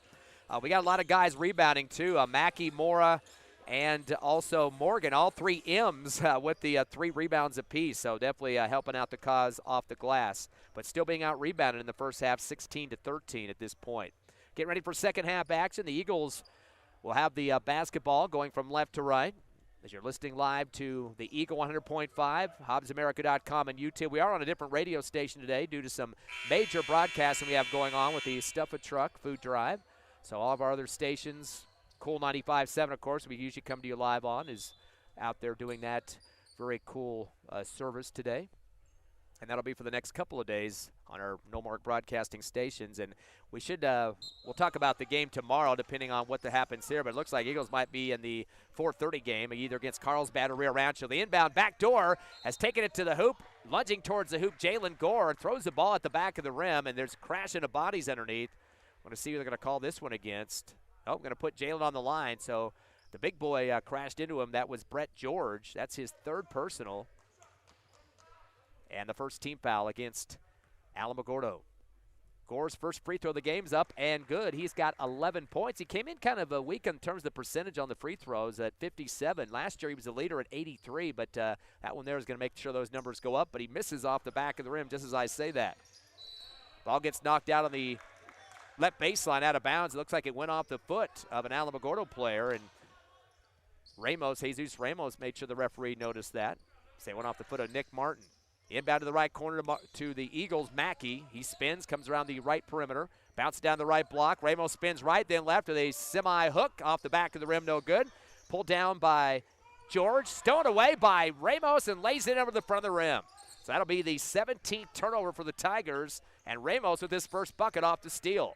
S4: We got a lot of guys rebounding too. Mackey, Mora, and also Morgan, all 3 M's with the 3 rebounds apiece. So definitely helping out the cause off the glass, but still being out rebounded in the first half, 16-13 at this point. Getting ready for second half action. The Eagles will have the basketball going from left to right. As you're listening live to the Eagle 100.5, HobbsAmerica.com, and YouTube. We are on a different radio station today due to some major broadcasting we have going on with the Stuff a Truck food drive. So all of our other stations, Cool 95.7, of course, we usually come to you live on, is out there doing that very cool service today. And that'll be for the next couple of days on our No Mark Broadcasting stations. And we should, we'll talk about the game tomorrow depending on what happens here. But it looks like Eagles might be in the 4:30 game, either against Carlsbad or Rio Rancho. The inbound back door has taken it to the hoop, lunging towards the hoop. Jalen Gore throws the ball at the back of the rim, and there's a crashing of bodies underneath. I want to see who they're going to call this one against. Oh, going to put Jalen on the line. So The big boy crashed into him. That was Brett George. That's his third personal. And the first team foul against Alamogordo. Gore's first free throw of the game's up and good. He's got 11 points. He came in kind of weak in terms of the percentage on the free throws at 57. Last year he was the leader at 83, but that one there is going to make sure those numbers go up, but he misses off the back of the rim just as I say that. Ball gets knocked out on the left baseline out of bounds. It looks like it went off the foot of an Alamogordo player, and Jesus Ramos made sure the referee noticed that. So it went off the foot of Nick Martin. Inbound to the right corner to the Eagles, Mackey. He spins, comes around the right perimeter, bounces down the right block. Ramos spins right, then left with a semi-hook off the back of the rim, no good. Pulled down by George, stowed away by Ramos, and lays it over the front of the rim. So that'll be the 17th turnover for the Tigers, and Ramos with his first bucket off the steal.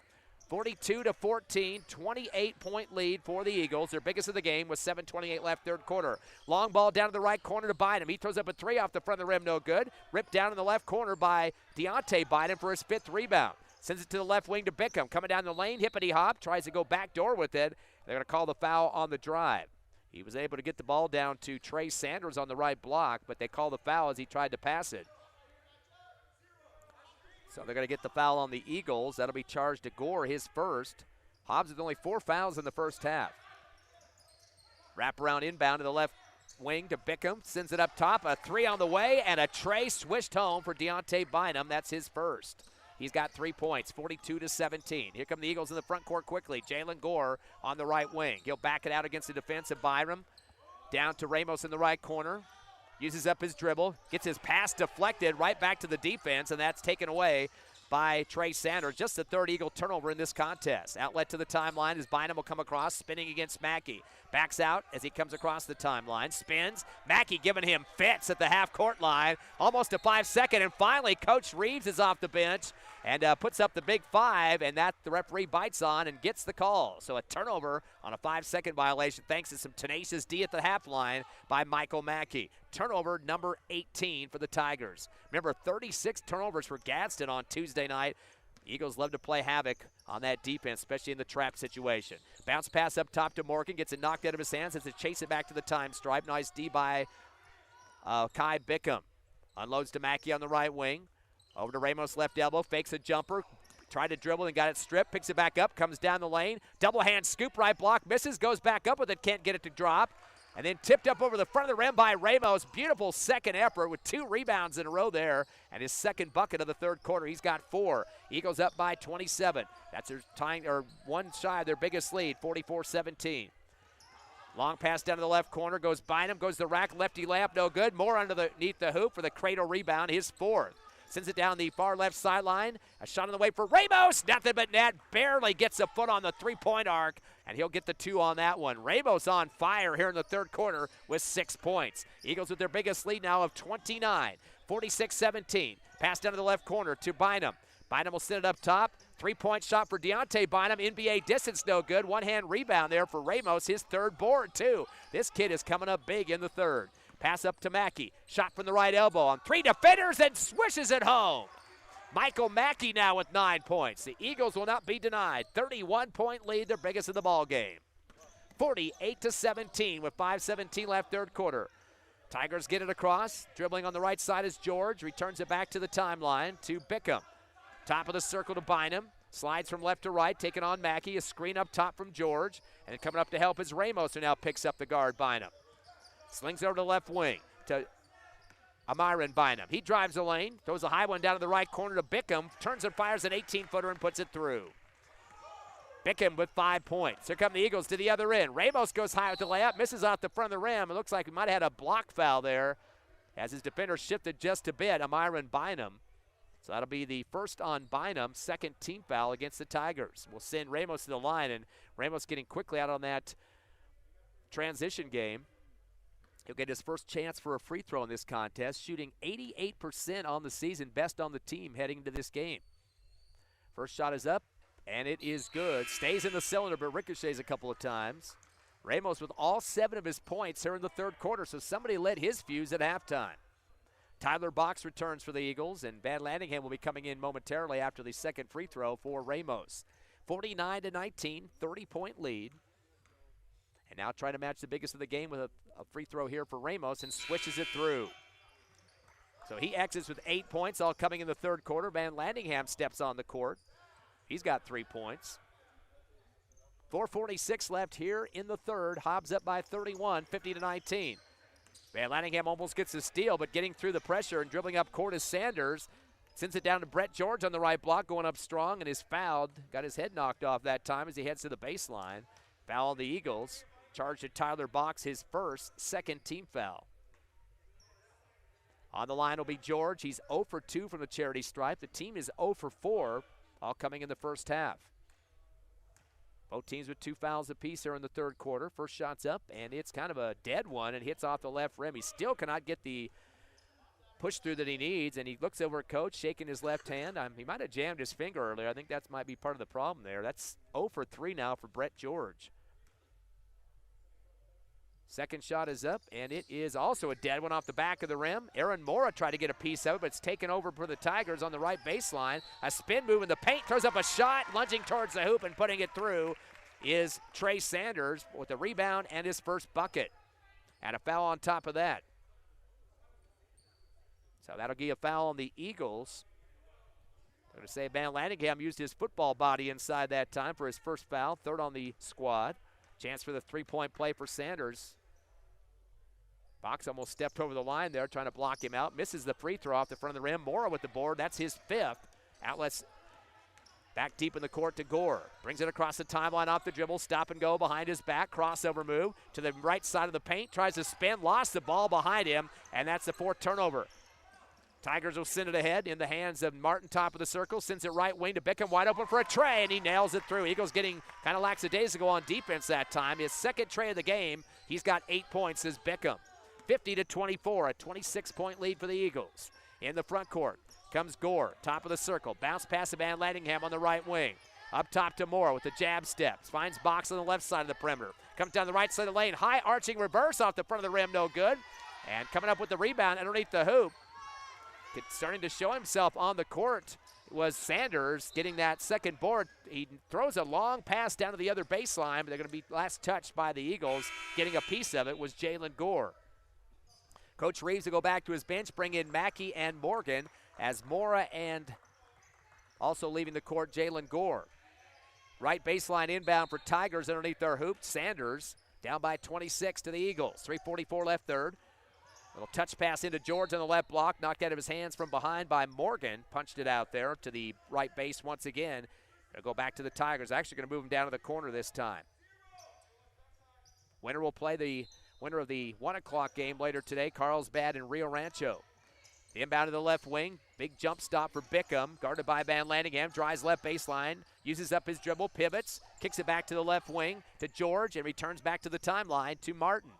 S4: 42-14, 28-point lead for the Eagles. Their biggest of the game with 7:28 left, third quarter. Long ball down to the right corner to Bynum. He throws up a three off the front of the rim, no good. Ripped down in the left corner by Deontay Bynum for his 5th rebound. Sends it to the left wing to Bickham. Coming down the lane, hippity-hop, tries to go backdoor with it. They're going to call the foul on the drive. He was able to get the ball down to Trey Sanders on the right block, but they call the foul as he tried to pass it. So they're going to get the foul on the Eagles. That'll be charged to Gore, his first. Hobbs with only 4 fouls in the first half. Wraparound inbound to the left wing to Bickham. Sends it up top. A three on the way, and a tray swished home for Deontay Bynum. That's his first. He's got 3 points, 42-17. Here come the Eagles in the front court quickly. Jalen Gore on the right wing. He'll back it out against the defense of Byram. Down to Ramos in the right corner. Uses up his dribble, gets his pass deflected right back to the defense, and that's taken away by Trey Sanders. Just the 3rd Eagle turnover in this contest. Outlet to the timeline as Bynum will come across, spinning against Mackey. Backs out as he comes across the timeline, spins. Mackey giving him fits at the half-court line. Almost a 5-second, and finally Coach Reeves is off the bench and puts up the big 5, and that the referee bites on and gets the call. So a turnover on a 5-second violation thanks to some tenacious D at the half line by Michael Mackey. Turnover number 18 for the Tigers. Remember, 36 turnovers for Gadsden on Tuesday night. Eagles love to play havoc on that defense, especially in the trap situation. Bounce pass up top to Morgan, gets it knocked out of his hands, has to chase it back to the time stripe. Nice D by Kai Bickham. Unloads to Mackey on the right wing. Over to Ramos, left elbow, fakes a jumper. Tried to dribble and got it stripped, picks it back up, comes down the lane. Double hand scoop, right block, misses, goes back up with it, can't get it to drop. And then tipped up over the front of the rim by Ramos. Beautiful second effort with 2 rebounds in a row there. And his second bucket of the third quarter. He's got 4. Eagles up by 27. That's their tying, or one shy of their biggest lead, 44-17. Long pass down to the left corner, goes Bynum, goes the rack, lefty layup, no good. More underneath the hoop for the cradle rebound, his 4th. Sends it down the far left sideline. A shot on the way for Ramos. Nothing but net. Barely gets a foot on the 3-point arc, and he'll get the 2 on that one. Ramos on fire here in the third quarter with 6 points. Eagles with their biggest lead now of 29. 46-17. Pass down to the left corner to Bynum. Bynum will send it up top. 3-point shot for Deontay Bynum. NBA distance no good. One-hand rebound there for Ramos. His 3rd board, too. This kid is coming up big in the 3rd. Pass up to Mackey. Shot from the right elbow on 3 defenders and swishes it home. Michael Mackey now with 9 points. The Eagles will not be denied. 31-point lead, their biggest of the ball game. 48-17 with 5:17 left, third quarter. Tigers get it across. Dribbling on the right side is George. Returns it back to the timeline to Bickham. Top of the circle to Bynum. Slides from left to right, taking on Mackey. A screen up top from George. And coming up to help is Ramos, who now picks up the guard Bynum. Slings over to the left wing to Amyron Bynum. He drives the lane, throws a high one down to the right corner to Bickham, turns and fires an 18-footer and puts it through. Bickham with 5 points. Here come the Eagles to the other end. Ramos goes high with the layup, misses out the front of the rim. It looks like we might have had a block foul there as his defender shifted just a bit, Amyron Bynum. So that'll be the first on Bynum, 2nd team foul against the Tigers. We'll send Ramos to the line, and Ramos getting quickly out on that transition game. He'll get his first chance for a free throw in this contest, shooting 88% on the season, best on the team heading into this game. First shot is up, and it is good. Stays in the cylinder, but ricochets a couple of times. Ramos with all 7 of his points here in the third quarter, so somebody lit his fuse at halftime. Tyler Box returns for the Eagles, and Van Landingham will be coming in momentarily after the second free throw for Ramos. 49-19, 30-point lead. And now trying to match the biggest of the game with a free throw here for Ramos and swishes it through. So he exits with 8 points, all coming in the third quarter. Van Landingham steps on the court. He's got 3 points. 4:46 left here in the third. Hobbs up by 31, 50-19. Van Landingham almost gets a steal, but getting through the pressure and dribbling up court is Sanders. Sends it down to Brett George on the right block, going up strong, and is fouled. Got his head knocked off that time as he heads to the baseline. Foul on the Eagles. Charge to Tyler Box, his second team foul. On the line will be George. He's 0 for 2 from the charity stripe. The team is 0 for 4, all coming in the first half. Both teams with 2 fouls apiece here in the third quarter. First shot's up, and it's kind of a dead one and hits off the left rim. He still cannot get the push through that he needs, and he looks over at Coach, shaking his left hand. He might have jammed his finger earlier. I think that might be part of the problem there. That's 0 for 3 now for Brett George. Second shot is up, and it is also a dead one off the back of the rim. Aaron Mora tried to get a piece of it, but it's taken over for the Tigers on the right baseline. A spin move in the paint, throws up a shot, lunging towards the hoop and putting it through is Trey Sanders with the rebound and his first bucket. And a foul on top of that. So that'll give a foul on the Eagles. I'm going to say Van Landingham used his football body inside that time for his first foul, third on the squad. Chance for the three-point play for Sanders. Box almost stepped over the line there, trying to block him out. Misses the free throw off the front of the rim. Mora with the board. That's his 5th. Outlets back deep in the court to Gore. Brings it across the timeline off the dribble. Stop and go behind his back. Crossover move to the right side of the paint. Tries to spin. Lost the ball behind him, and that's the 4th turnover. Tigers will send it ahead in the hands of Martin, top of the circle. Sends it right wing to Bickham, wide open for a tray, and he nails it through. Eagles getting kind of lackadaisical on defense that time. His second tray of the game. He's got 8 points as Bickham. 50-24, a 26-point lead for the Eagles. In the front court comes Gore, top of the circle. Bounce pass to Van Landingham on the right wing. Up top to Moore with the jab steps. Finds Box on the left side of the perimeter. Comes down the right side of the lane. High arching reverse off the front of the rim, no good. And coming up with the rebound underneath the hoop. Starting to show himself on the court was Sanders getting that second board. He throws a long pass down to the other baseline, but they're going to be last touched by the Eagles. Getting a piece of it was Jalen Gore. Coach Reeves will go back to his bench, bring in Mackey and Morgan as Mora and also leaving the court, Jalen Gore. Right baseline inbound for Tigers underneath their hoop. Sanders down by 26 to the Eagles. 3:44 left third. Little touch pass into George on the left block, knocked out of his hands from behind by Morgan. Punched it out there to the right base once again. Gonna go back to the Tigers. Actually gonna move him down to the corner this time. Winner will play the winner of the 1 o'clock game later today, Carlsbad and Rio Rancho. The inbound to the left wing. Big jump stop for Bickham. Guarded by Van Landingham. Drives left baseline. Uses up his dribble. Pivots. Kicks it back to the left wing to George and returns back to the timeline to Martin.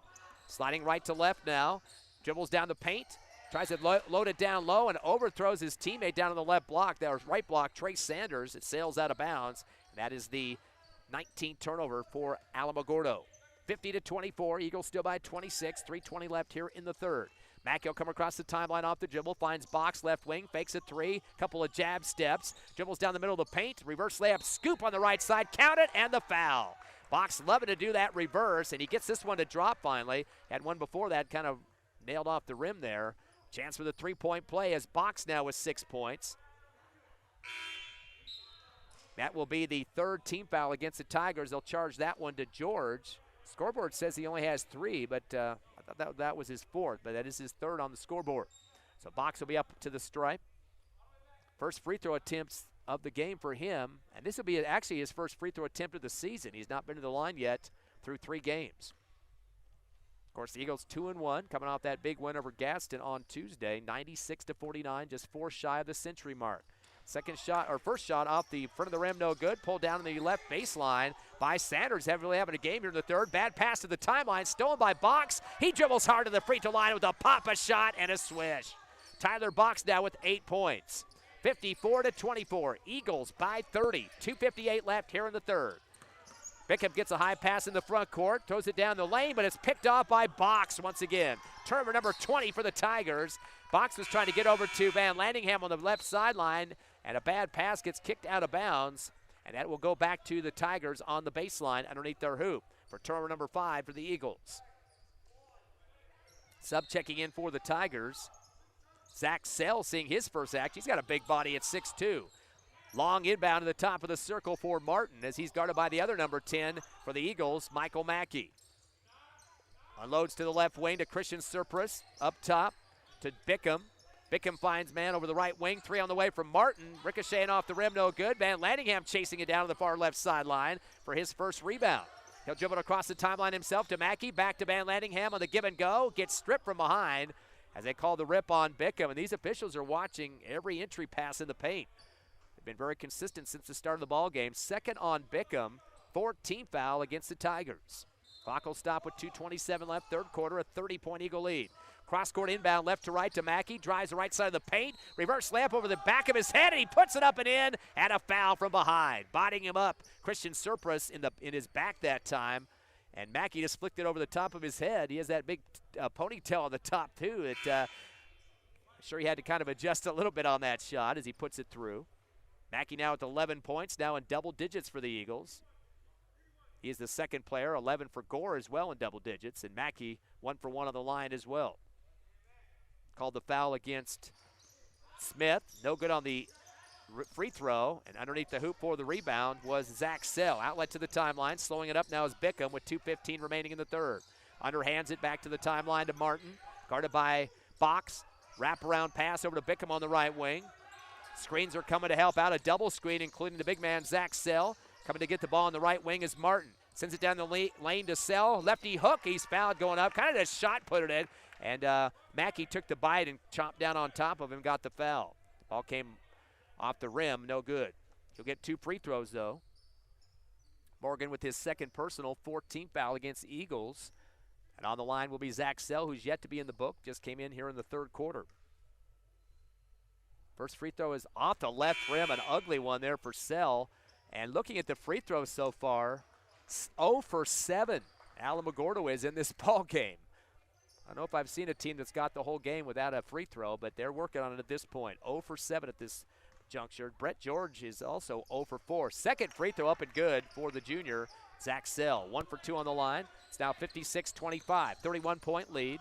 S4: Sliding right to left now. Dribbles down the paint. Tries to load it down low and overthrows his teammate down on the left block. That was right block, Trey Sanders. It sails out of bounds. That is the 19th turnover for Alamogordo. 50-24. Eagles still by 26. 3:20 left here in the third. Mackey will come across the timeline off the dribble. Finds Box left wing. Fakes a 3. Couple of jab steps. Dribbles down the middle of the paint. Reverse layup. Scoop on the right side. Count it and the foul. Box loving to do that reverse, and he gets this one to drop finally. Had one before that kind of nailed off the rim there. Chance for the 3-point play as Box now with 6 points. That will be the 3rd team foul against the Tigers. They'll charge that one to George. Scoreboard says he only has 3, but I thought that was his 4th, but that is his 3rd on the scoreboard. So Box will be up to the stripe. First free throw attempts of the game for him, and this will be actually his first free throw attempt of the season. He's not been to the line yet through 3 games. Of course, the Eagles 2-1, coming off that big win over Gaston on Tuesday, 96-49, just 4 shy of the century mark. First shot off the front of the rim, no good. Pulled down on the left baseline by Sanders. Really having a game here in the third. Bad pass to the timeline, stolen by Box. He dribbles hard to the free throw line with a pop, a shot, and a swish. Tyler Box now with 8 points. 54-24. Eagles by 30. 2:58 left here in the third. Bickham gets a high pass in the front court, throws it down the lane, but it's picked off by Box once again. Turnover number 20 for the Tigers. Box was trying to get over to Van Landingham on the left sideline, and a bad pass gets kicked out of bounds, and that will go back to the Tigers on the baseline underneath their hoop. for turnover number 5 for the Eagles. Sub checking in for the Tigers. Zach Sell seeing his first act. He's got a big body at 6'2". Long inbound to the top of the circle for Martin as he's guarded by the other number 10 for the Eagles, Michael Mackey. Unloads to the left wing to Christian Surpris. Up top to Bickham. Bickham finds man over the right wing. 3 on the way from Martin. Ricocheting off the rim, no good. Van Landingham chasing it down to the far left sideline for his first rebound. He'll dribble across the timeline himself to Mackey. Back to Van Landingham on the give and go. Gets stripped from behind as they call the rip on Bickham. And these officials are watching every entry pass in the paint. They've been very consistent since the start of the ball game. Second on Bickham. 14th foul against the Tigers. Clock will stop with 2:27 left, third quarter, a 30-point Eagle lead. Cross-court inbound left to right to Mackey. Drives the right side of the paint. Reverse layup over the back of his head, and he puts it up and in. And a foul from behind. Bodying him up, Christian Surpris in his back that time. And Mackey just flicked it over the top of his head. He has that big ponytail on the top, too. I'm sure he had to kind of adjust a little bit on that shot as he puts it through. Mackey now with 11 points, now in double digits for the Eagles. He is the second player, 11 for Gore as well in double digits, and Mackey 1 for 1 on the line as well. Called the foul against Smith. No good on the free throw, and underneath the hoop for the rebound was Zach Sell. Outlet to the timeline, slowing it up now is Bickham with 2:15 remaining in the third. Underhands it back to the timeline to Martin, guarded by Box. Wraparound pass over to Bickham on the right wing. Screens are coming to help out, a double screen, including the big man Zach Sell. Coming to get the ball on the right wing is Martin. Sends it down the lane to Sell. Lefty hook, he's fouled going up. Kind of just shot put it in. And Mackey took the bite and chopped down on top of him, got the foul. The ball came off the rim, no good. He'll get 2 free throws, though. Morgan with his second personal, 14th foul against the Eagles. And on the line will be Zach Sell, who's yet to be in the book. Just came in here in the third quarter. First free throw is off the left rim, an ugly one there for Sell. And looking at the free throws so far, 0 for 7. Alamogordo is in this ball game. I don't know if I've seen a team that's got the whole game without a free throw, but they're working on it at this point. 0 for 7 at this juncture. Brett George is also 0 for 4. Second free throw up and good for the junior, Zach Sell. 1 for 2 on the line. It's now 56-25, 31-point lead.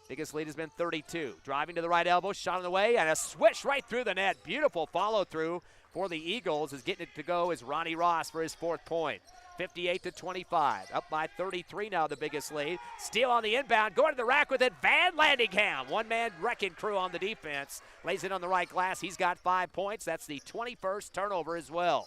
S4: Biggest lead has been 32. Driving to the right elbow, shot on the way, and a swish right through the net. Beautiful follow-through for the Eagles. Is getting it to go is Ronnie Ross for his 4th point. 58-25. Up by 33 now, the biggest lead. Steal on the inbound, going to the rack with it. Van Landingham, one-man wrecking crew on the defense. Lays it on the right glass. He's got 5 points. That's the 21st turnover as well.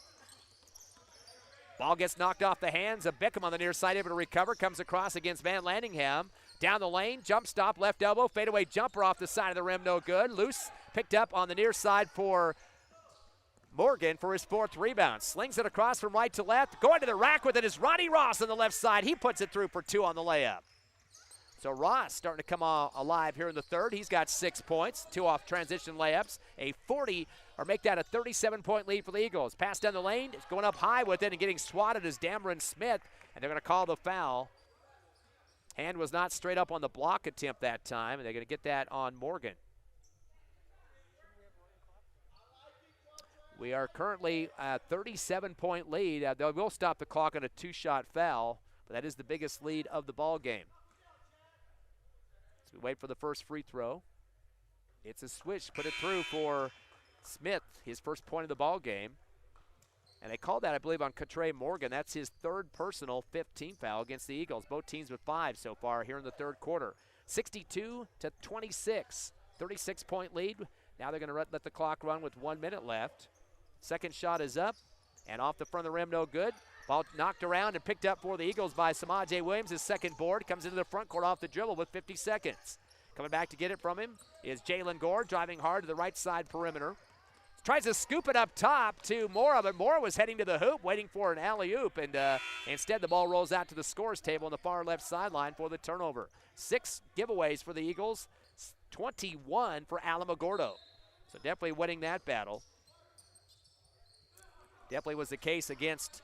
S4: Ball gets knocked off the hands of Bickham on the near side, able to recover. Comes across against Van Landingham. Down the lane, jump stop, left elbow, fadeaway jumper off the side of the rim, no good. Loose, picked up on the near side for Morgan for his 4th rebound. Slings it across from right to left. Going to the rack with it is Ronnie Ross on the left side. He puts it through for 2 on the layup. So Ross starting to come alive here in the third. He's got 6 points, 2 off transition layups. A 40, or make that a 37-point lead for the Eagles. Pass down the lane, it's going up high with it and getting swatted is Dameron Smith, and they're going to call the foul. Hand was not straight up on the block attempt that time, and they're going to get that on Morgan. We are currently a 37-point lead. They will stop the clock on a 2-shot foul, but that is the biggest lead of the ball game. So we wait for the first free throw. It's a switch, put it through for Smith, his first point of the ball game. And they called that, I believe, on Cotre Morgan. That's his 3rd personal 15th foul against the Eagles. Both teams with 5 so far here in the third quarter. 62-26, 36-point lead. Now they're going to let the clock run with 1 minute left. Second shot is up and off the front of the rim, no good. Ball knocked around and picked up for the Eagles by Samaje Williams. His second board comes into the front court off the dribble with 50 seconds. Coming back to get it from him is Jalen Gore, driving hard to the right side perimeter. Tries to scoop it up top to Mora, but Mora was heading to the hoop, waiting for an alley-oop, and instead the ball rolls out to the scores table on the far left sideline for the turnover. 6 giveaways for the Eagles, 21 for Alamogordo. So definitely winning that battle. Definitely was the case against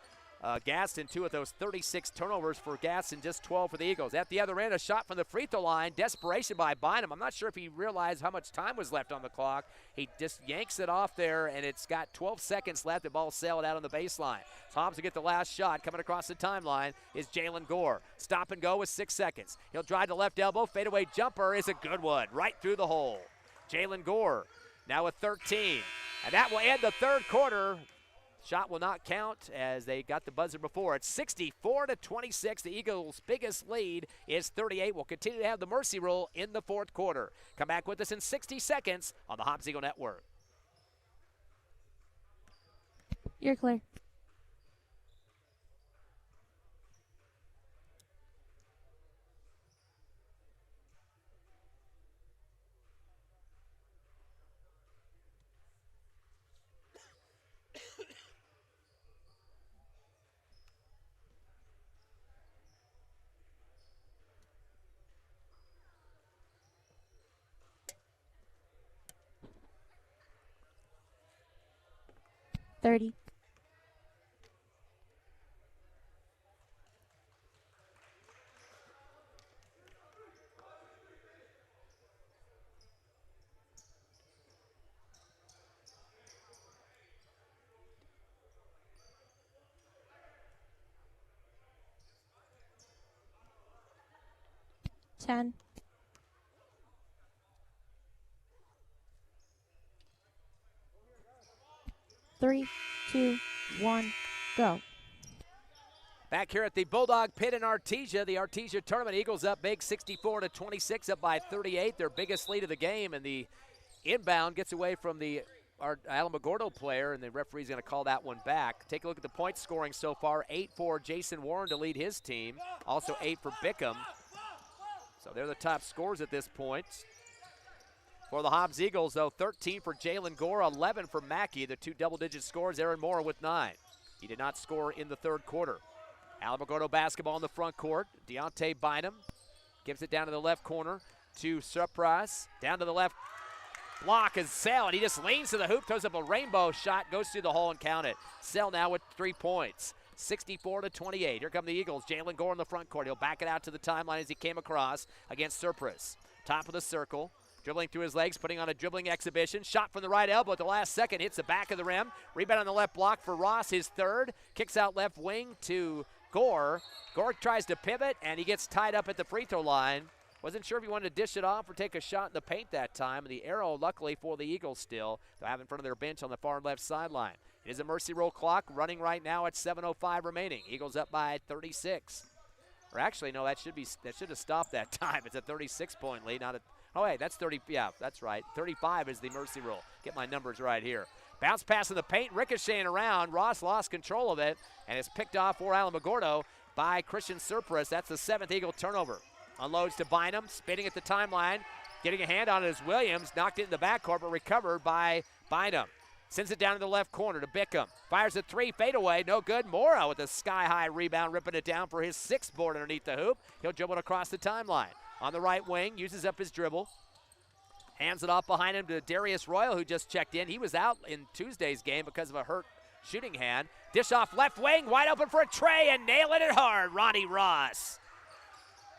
S4: Gaston, 2 of those 36 turnovers for Gaston, just 12 for the Eagles. At the other end, a shot from the free throw line. Desperation by Bynum. I'm not sure if he realized how much time was left on the clock. He just yanks it off there, and it's got 12 seconds left. The ball sailed out on the baseline. So Hobbs will get the last shot. Coming across the timeline is Jalen Gore. Stop and go with 6 seconds. He'll drive to left elbow. Fadeaway jumper is a good one. Right through the hole. Jalen Gore now with 13. And that will end the third quarter. Shot will not count as they got the buzzer before. It's 64-26. The Eagles' biggest lead is 38. We'll continue to have the mercy rule in the fourth quarter. Come back with us in 60 seconds on the Hobbs Eagle Network.
S3: You're clear. $30. $10. 3, 2, 1, go.
S4: Back here at the Bulldog Pit in Artesia, the Artesia Tournament. Eagles up big, 64-26, up by 38. Their biggest lead of the game, and the inbound gets away from the Alamogordo player, and the referee's going to call that one back. Take a look at the point scoring so far. 8 for Jason Warren to lead his team. Also 8 for Bickham. So they're the top scorers at this point. For the Hobbs Eagles, though, 13 for Jalen Gore, 11 for Mackey. The 2 double-digit scores. Aaron Moore with 9. He did not score in the third quarter. Alamogordo basketball in the front court. Deontay Bynum gives it down to the left corner to Surprise. Down to the left block is Sell, and he just leans to the hoop, throws up a rainbow shot, goes through the hole and count it. Sell now with 3 points. 64-28. Here come the Eagles. Jalen Gore in the front court. He'll back it out to the timeline as he came across against Surprise. Top of the circle. Dribbling through his legs, putting on a dribbling exhibition. Shot from the right elbow at the last second. Hits the back of the rim. Rebound on the left block for Ross, his third. Kicks out left wing to Gore. Gore tries to pivot, and he gets tied up at the free throw line. Wasn't sure if he wanted to dish it off or take a shot in the paint that time. And the arrow, luckily for the Eagles still, they'll have in front of their bench on the far left sideline. It is a mercy roll clock running right now at 7:05 remaining. Eagles up by 36. Or actually, no, that should have stopped that time. It's a 36-point lead, not a. Oh, hey, that's 30. Yeah, that's right. 35 is the mercy rule. Get my numbers right here. Bounce pass in the paint, ricocheting around. Ross lost control of it, and it's picked off for Alamogordo by Christian Surprise. That's the 7th Eagle turnover. Unloads to Bynum, spinning at the timeline. Getting a hand on it is Williams. Knocked it in the backcourt, but recovered by Bynum. Sends it down to the left corner to Bickham. Fires a 3, fadeaway, no good. Mora with a sky-high rebound, ripping it down for his 6th board underneath the hoop. He'll dribble it across the timeline. On the right wing, uses up his dribble. Hands it off behind him to Darius Royal, who just checked in. He was out in Tuesday's game because of a hurt shooting hand. Dish off left wing, wide open for a tray, and nailing it hard, Ronnie Ross.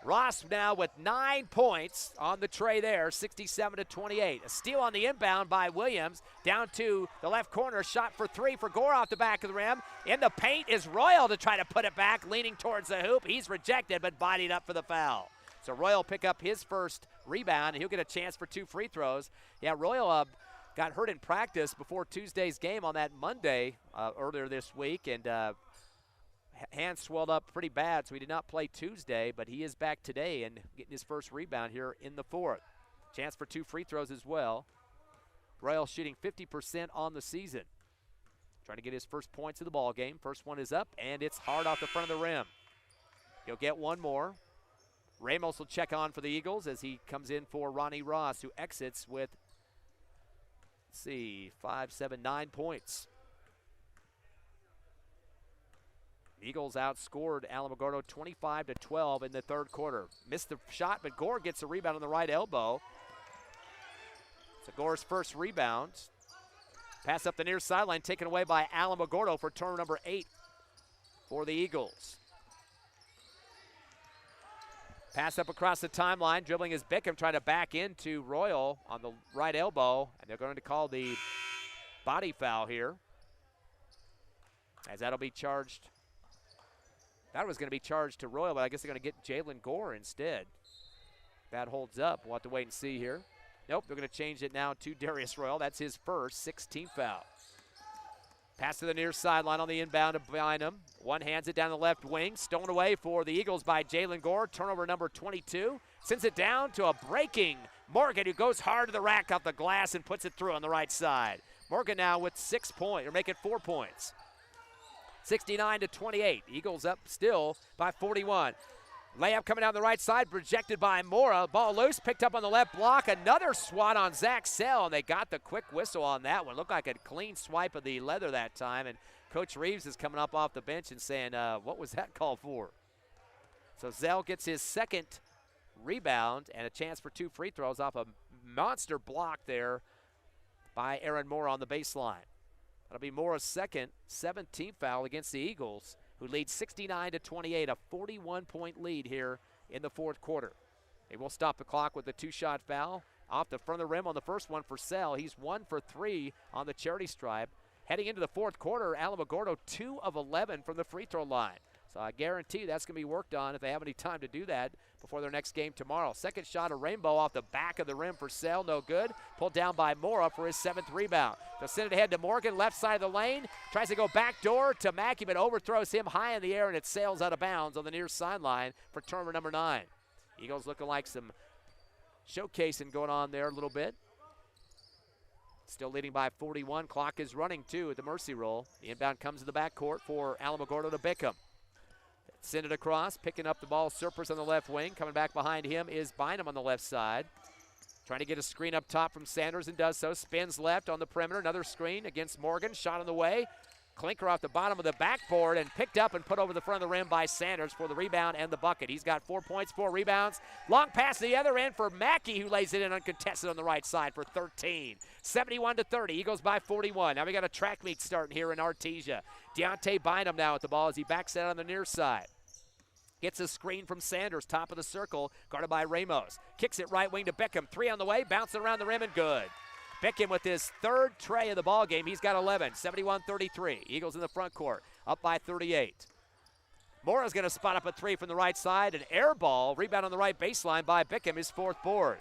S4: Ross now with 9 points on the tray there, 67-28. A steal on the inbound by Williams. Down to the left corner, shot for 3 for Gore off the back of the rim. In the paint is Royal to try to put it back, leaning towards the hoop. He's rejected, but bodied up for the foul. So Royal pick up his first rebound, and he'll get a chance for 2 free throws. Yeah, Royal got hurt in practice before Tuesday's game on that Monday earlier this week, and hand swelled up pretty bad, so he did not play Tuesday, but he is back today and getting his first rebound here in the 4th. Chance for 2 free throws as well. Royal shooting 50% on the season. Trying to get his first points of the ball game. First one is up, and it's hard off the front of the rim. He'll get one more. Ramos will check on for the Eagles as he comes in for Ronnie Ross, who exits with, 5, 7, 9 points. Eagles outscored Alamogordo 25-12 in the third quarter. Missed the shot, but Gore gets a rebound on the right elbow. So Gore's first rebound. Pass up the near sideline, taken away by Alamogordo for turn number 8. for the Eagles. Pass up across the timeline, dribbling is Bickham, trying to back into Royal on the right elbow, and they're going to call the body foul here, as that'll be charged. That was going to be charged to Royal, but I guess they're going to get Jalen Gore instead. That holds up. We'll have to wait and see here. Nope, they're going to change it now to Darius Royal. That's his first 16th foul. Pass to the near sideline on the inbound to Bynum. One hands it down the left wing. Stolen away for the Eagles by Jalen Gore. Turnover number 22. Sends it down to a breaking Morgan, who goes hard to the rack off the glass and puts it through on the right side. Morgan now with 6 points, or make it 4 points. 69-28. Eagles up still by 41. Layup coming down the right side, projected by Mora. Ball loose, picked up on the left block. Another swat on Zach Sell, and they got the quick whistle on that one. Looked like a clean swipe of the leather that time, and Coach Reeves is coming up off the bench and saying, what was that called for? So Zell gets his second rebound and a chance for 2 free throws off a monster block there by Aaron Mora on the baseline. That'll be Mora's second, 17th foul against the Eagles, who lead 69-28, a 41-point lead here in the fourth quarter. They will stop the clock with a 2-shot foul off the front of the rim on the first one for Sell. He's 1 for 3 on the charity stripe. Heading into the fourth quarter, Alamogordo 2 of 11 from the free throw line. So I guarantee that's going to be worked on if they have any time to do that before their next game tomorrow. Second shot, a rainbow off the back of the rim for Sell, no good. Pulled down by Mora for his 7th rebound. They'll send it ahead to Morgan, left side of the lane. Tries to go back door to Mackey, but overthrows him high in the air, and it sails out of bounds on the near sideline for turnover number 9. Eagles looking like some showcasing going on there a little bit. Still leading by 41. Clock is running, too, at the mercy roll. The inbound comes to the backcourt for Alamogordo to Bickham. Send it across, picking up the ball, Surpers on the left wing. Coming back behind him is Bynum on the left side. Trying to get a screen up top from Sanders and does so. Spins left on the perimeter. Another screen against Morgan. Shot on the way. Clinker off the bottom of the backboard and picked up and put over the front of the rim by Sanders for the rebound and the bucket. He's got 4 points, 4 rebounds. Long pass to the other end for Mackey, who lays it in uncontested on the right side for 13. 71-30. Eagles by 41. Now we got a track meet starting here in Artesia. Deontay Bynum now at the ball as he backs out on the near side. Gets a screen from Sanders, top of the circle, guarded by Ramos. Kicks it right wing to Bickham. 3 on the way, bouncing around the rim and good. Bickham with his 3rd tray of the ball game. He's got 11, 71-33. Eagles in the front court, up by 38. Mora's going to spot up a 3 from the right side. An air ball, rebound on the right baseline by Bickham, his 4th board.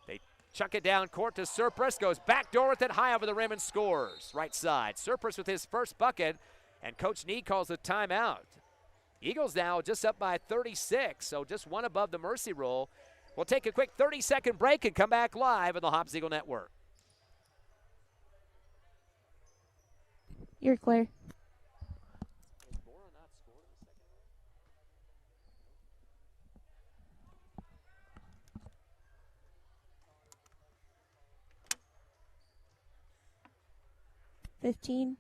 S4: They chuck it down court to Surpris, goes back door with it, high over the rim and scores. Right side, Surpris with his first bucket, and Coach Nee calls a timeout. Eagles now just up by 36, so just 1 above the mercy roll. We'll take a quick 30-second break and come back live on the Hobbs Eagle Network.
S3: You're clear. $15.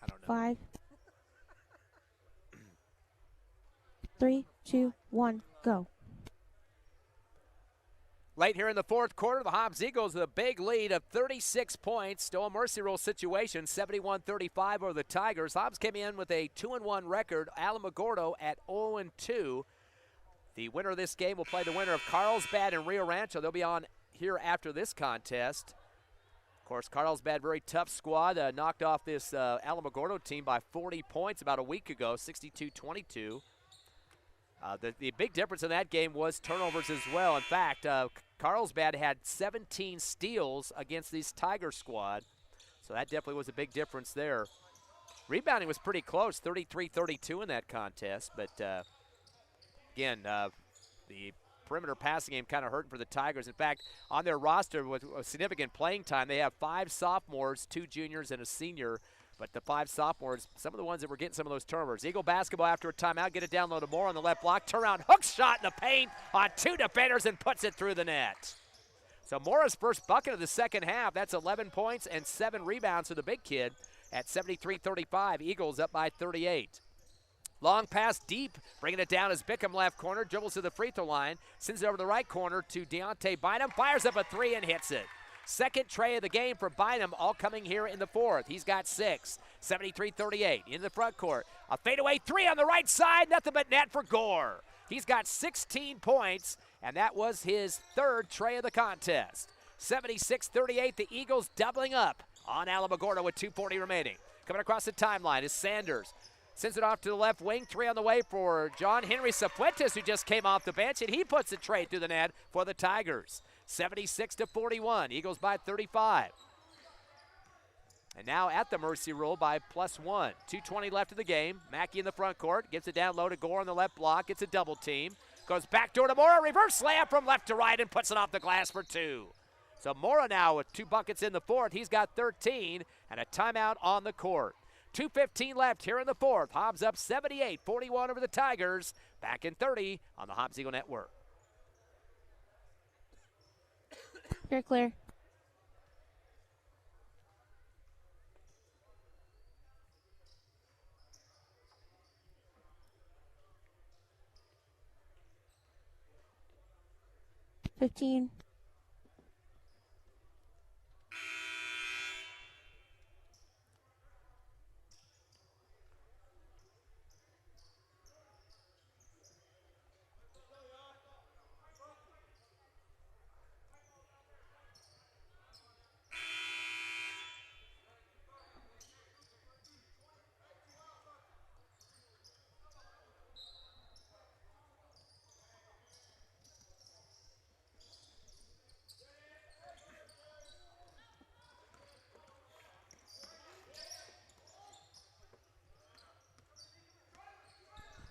S4: I don't know.
S3: 5, 3, 2, 1, go.
S4: Late here in the fourth quarter, the Hobbs Eagles with a big lead of 36 points. Still a mercy roll situation, 71-35 over the Tigers. Hobbs came in with a 2-1 record. Alamogordo at 0-2. The winner of this game will play the winner of Carlsbad and Rio Rancho. They'll be on here after this contest. Of course, Carlsbad, very tough squad, knocked off this Alamogordo team by 40 points about a week ago, 62-22. The big difference in that game was turnovers as well. In fact, Carlsbad had 17 steals against this Tiger squad, so that definitely was a big difference there. Rebounding was pretty close, 33-32 in that contest, but again, the perimeter passing game kind of hurting for the Tigers. In fact, on their roster with a significant playing time, they have 5 sophomores, 2 juniors, and a senior. But the 5 sophomores, some of the ones that were getting some of those turnovers. Eagle basketball after a timeout. Get it down low to Moore on the left block. Turn around, hook shot in the paint on 2 defenders and puts it through the net. So Moore's first bucket of the second half. That's 11 points and 7 rebounds for the big kid at 73-35. Eagles up by 38. Long pass deep, bringing it down as Bickham left corner, dribbles to the free throw line, sends it over the right corner to Deontay Bynum, fires up a three and hits it. Second tray of the game for Bynum, all coming here in the fourth. He's got 6, 73-38 in the front court. A fadeaway three on the right side, nothing but net for Gore. He's got 16 points, and that was his third tray of the contest. 76-38, the Eagles doubling up on Alamogordo with 2:40 remaining. Coming across the timeline is Sanders. Sends it off to the left wing, three on the way for John Henry Cifuentes, who just came off the bench, and he puts it straight through the net for the Tigers. 76-41, Eagles by 35. And now at the mercy rule by +1. 2:20 left of the game. Mackey in the front court, gets it down low to Gore on the left block, gets a double team. Goes back door to Mora, reverse layup from left to right and puts it off the glass for 2. So Mora now with 2 buckets in the fourth. He's got 13 and a timeout on the court. 2:15 left here in the fourth. Hobbs up 78-41 over the Tigers. Back in 30 on the Hobbs Eagle Network.
S3: You're clear. $15.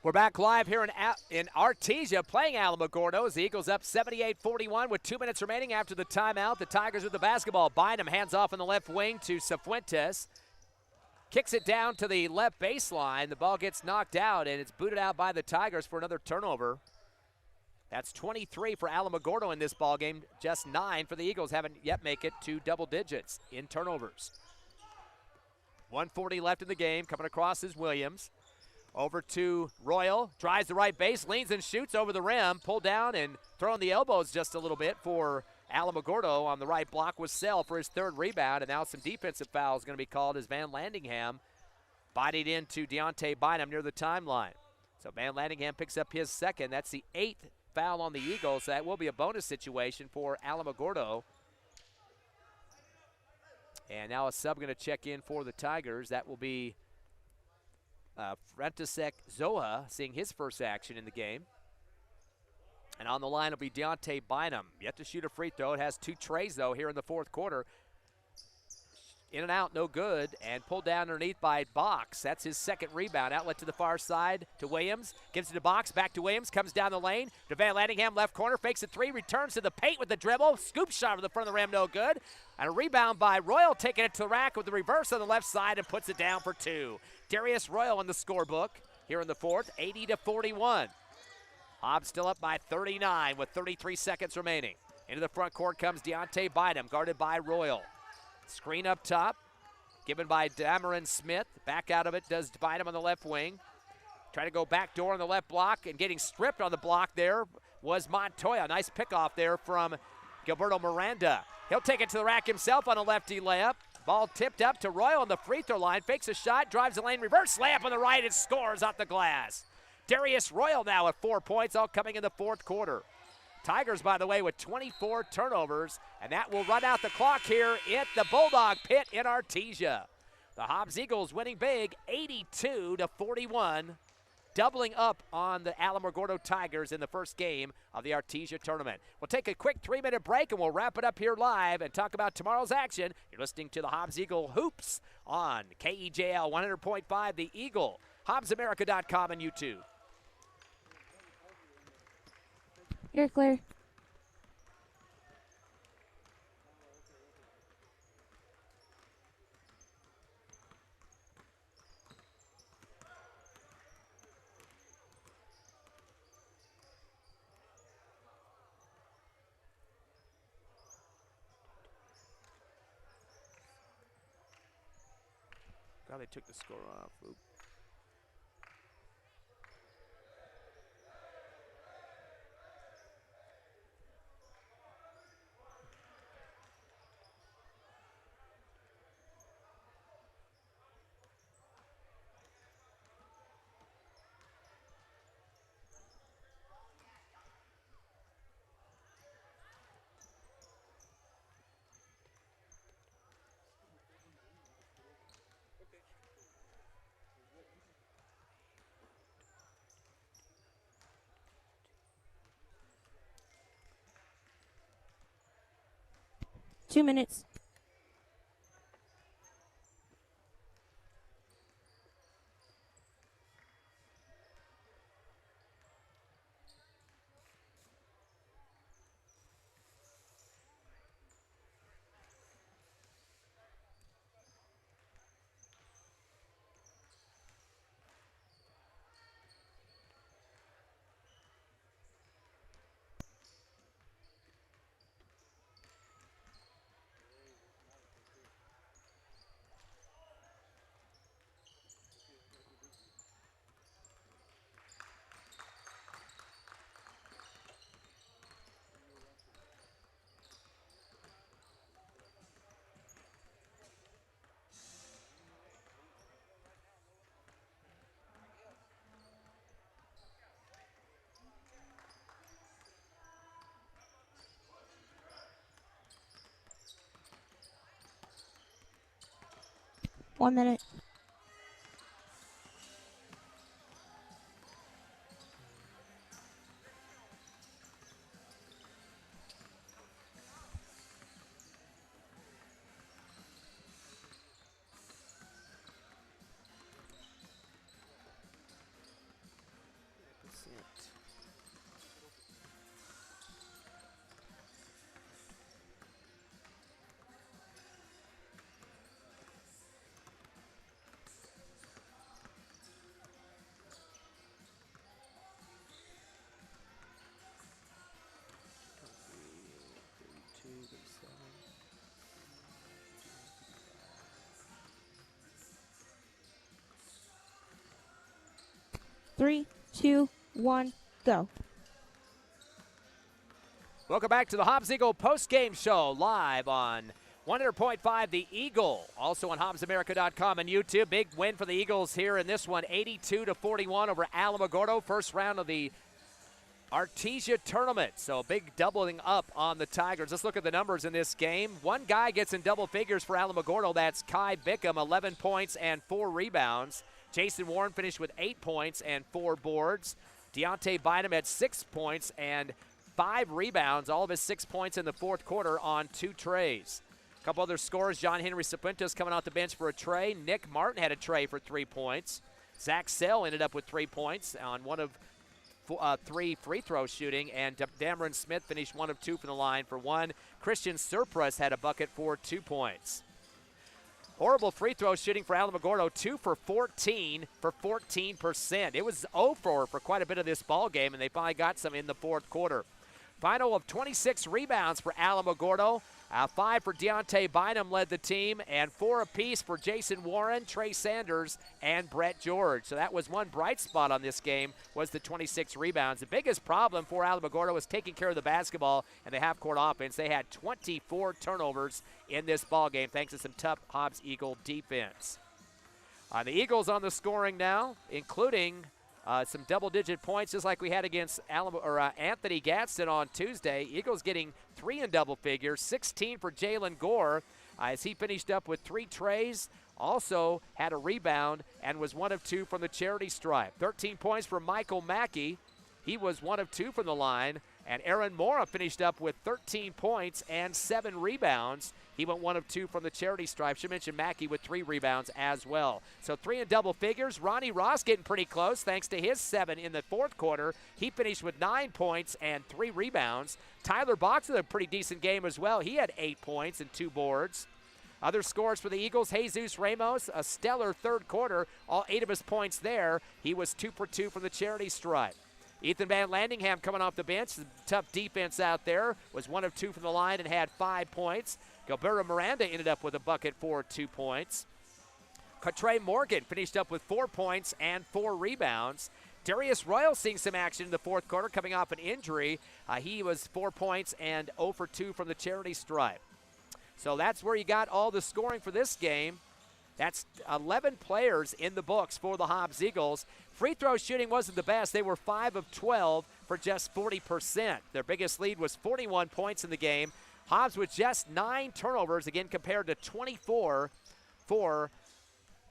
S4: We're back live here in Artesia playing Alamogordo as the Eagles up 78-41 with 2 minutes remaining after the timeout. The Tigers with the basketball. Bynum hands off on the left wing to Cifuentes. Kicks it down to the left baseline. The ball gets knocked out, and it's booted out by the Tigers for another turnover. That's 23 for Alamogordo in this ball game. Just 9 for the Eagles. Haven't yet make it to double digits in turnovers. 1:40 left in the game. Coming across is Williams. Over to Royal, drives the right base, leans and shoots over the rim, pulled down and throwing the elbows just a little bit for Alamogordo. On the right block was Sell for his third rebound, and now some defensive fouls going to be called as Van Landingham bodied into Deontay Bynum near the timeline. So Van Landingham picks up his second. That's the 8th foul on the Eagles. So that will be a bonus situation for Alamogordo. And now a sub going to check in for the Tigers. That will be Frantisek Zoha seeing his first action in the game. And on the line will be Deontay Bynum. Yet to shoot a free throw. It has 2 trays, though, here in the fourth quarter. In and out, no good, and pulled down underneath by Box. That's his second rebound. Outlet to the far side to Williams. Gives it to Box, back to Williams, comes down the lane. To Van Landingham, left corner, fakes a 3, returns to the paint with the dribble. Scoop shot over the front of the rim, no good. And a rebound by Royal, taking it to the rack with the reverse on the left side and puts it down for 2. Darius Royal in the scorebook here in the fourth, 80-41. Hobbs still up by 39 with 33 seconds remaining. Into the front court comes Deontay Bynum, guarded by Royal. Screen up top, given by Dameron Smith. Back out of it does Bynum on the left wing. Trying to go back door on the left block, and getting stripped on the block there was Montoya. Nice pickoff there from Gilberto Miranda. He'll take it to the rack himself on a lefty layup. Ball tipped up to Royal on the free throw line. Fakes a shot, drives the lane, reverse layup on the right, and scores off the glass. Darius Royal now with 4 points, all coming in the fourth quarter. Tigers, by the way, with 24 turnovers, and that will run out the clock here at the Bulldog Pit in Artesia. The Hobbs Eagles winning big, 82-41, doubling up on the Alamogordo Tigers in the first game of the Artesia Tournament. We'll take a quick 3-minute break, and we'll wrap it up here live and talk about tomorrow's action. You're listening to the Hobbs Eagle Hoops on KEJL 100.5 The Eagle, HobbsAmerica.com, and YouTube.
S3: You're clear.
S1: God, they took the score off. Oop.
S3: 2 minutes. One minute. Three, two, one, go.
S4: Welcome back to the Hobbs Eagle post-game show live on 100.5 The Eagle, also on HobbsAmerica.com and YouTube. Big win for the Eagles here in this one, 82-41 over Alamogordo, first round of the Artesia Tournament. So big doubling up on the Tigers. Let's look at the numbers in this game. One guy gets in double figures for Alamogordo. That's Kai Bickham, 11 points and 4 rebounds. Jason Warren finished with 8 points and 4 boards. Deontay Bynum had 6 points and 5 rebounds, all of his 6 points in the fourth quarter on 2 trays. A couple other scores, John Henry Sapuntos coming off the bench for a tray. Nick Martin had a tray for 3 points. Zach Sell ended up with 3 points on 1 of 3 free throw shooting, and Dameron Smith finished 1 of 2 from the line for 1. Christian Surprise had a bucket for 2 points. Horrible free throw shooting for Alamogordo, 2 for 14 for 14%. It was 0-4 for quite a bit of this ball game, and they finally got some in the fourth quarter. Final of 26 rebounds for Alamogordo. 5 for Deontay Bynum led the team, and 4 apiece for Jason Warren, Trey Sanders, and Brett George. So that was one bright spot on this game, was the 26 rebounds. The biggest problem for Alamogordo was taking care of the basketball and the half-court offense. They had 24 turnovers in this ball game, thanks to some tough Hobbs Eagle defense. The Eagles on the scoring now, including some double-digit points, just like we had against Anthony Gadsden on Tuesday. Eagles getting 3 in double figures, 16 for Jalen Gore, as he finished up with 3 trays, also had a rebound, and was 1 of 2 from the charity stripe. 13 points for Michael Mackey. He was 1 of 2 from the line, and Aaron Mora finished up with 13 points and 7 rebounds. He went 1 of 2 from the charity stripe. Should mention Mackey with 3 rebounds as well. So 3 in double figures. Ronnie Ross getting pretty close thanks to his 7 in the fourth quarter. He finished with 9 points and 3 rebounds. Tyler Box with a pretty decent game as well. He had 8 points and 2 boards. Other scores for the Eagles, Jesus Ramos, a stellar third quarter. All 8 of his points there. He was 2 for 2 from the charity stripe. Ethan Van Landingham coming off the bench. Tough defense out there. Was 1 of 2 from the line and had 5 points. Gilberto Miranda ended up with a bucket for 2 points. Trey Morgan finished up with 4 points and 4 rebounds. Darius Royal seeing some action in the fourth quarter coming off an injury. He was 4 points and 0 for 2 from the charity stripe. So that's where you got all the scoring for this game. That's 11 players in the books for the Hobbs Eagles. Free throw shooting wasn't the best. They were 5 of 12 for just 40%. Their biggest lead was 41 points in the game. Hobbs with just 9 turnovers, again compared to 24 for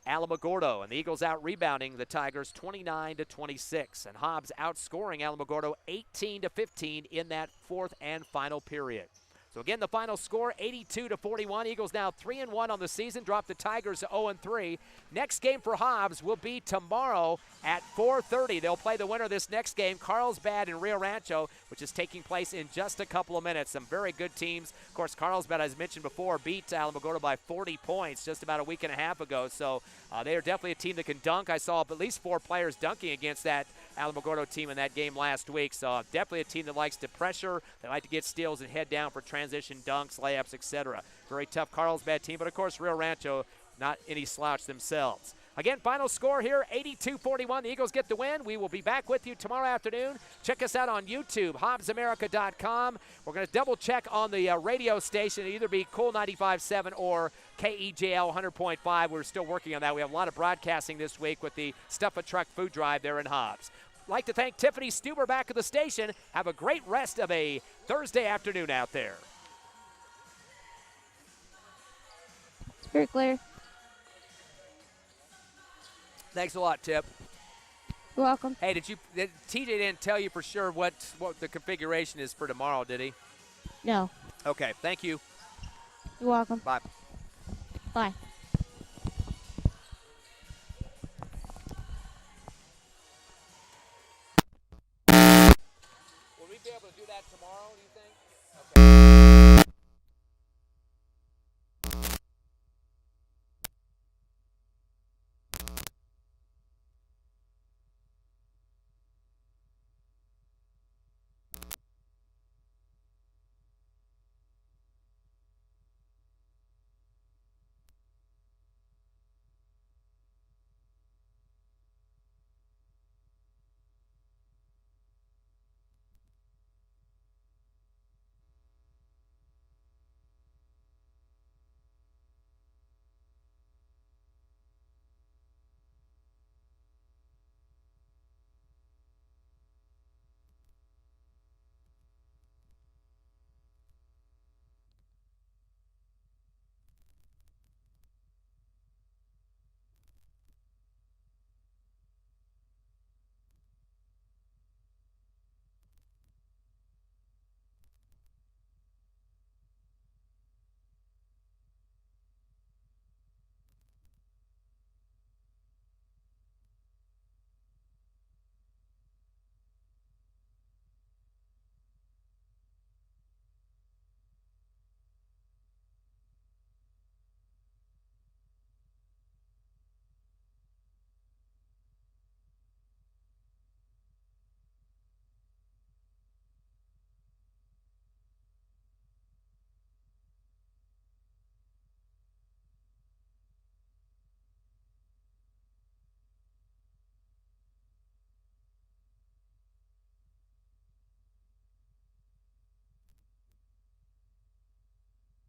S4: Alamogordo. And the Eagles out-rebounding the Tigers 29-26. And Hobbs outscoring Alamogordo 18-15 in that fourth and final period. So again, the final score, 82-41. Eagles now 3-1 on the season, drop the Tigers to 0-3. Next game for Hobbs will be tomorrow at 4:30. They'll play the winner of this next game, Carlsbad and Rio Rancho, which is taking place in just a couple of minutes. Some very good teams. Of course, Carlsbad, as mentioned before, beat Alamogordo by 40 points just about a week and a half ago. So they are definitely a team that can dunk. I saw at least 4 players dunking against that Alamogordo team in that game last week. So definitely a team that likes to pressure. They like to get steals and head down for transition dunks, layups, etc. Very tough Carlsbad team, but of course Rio Rancho not any slouch themselves. Again, final score here, 82-41. The Eagles get the win. We will be back with you tomorrow afternoon. Check us out on YouTube, HobbsAmerica.com. We're going to double check on the radio station. It'll either be Cool 95.7 or KEJL 100.5. We're still working on that. We have a lot of broadcasting this week with the Stuff a Truck food drive there in Hobbs. I'd like to thank Tiffany Stuber back at the station. Have a great rest of a Thursday afternoon out there.
S3: Very clear.
S4: Thanks a lot, Tip.
S3: You're welcome.
S4: Hey, TJ didn't tell you for sure what the configuration is for tomorrow, did he?
S3: No.
S4: Okay, thank you.
S3: You're welcome.
S4: Bye.
S3: Bye.
S4: Will we be able to do that tomorrow, do you think? Okay.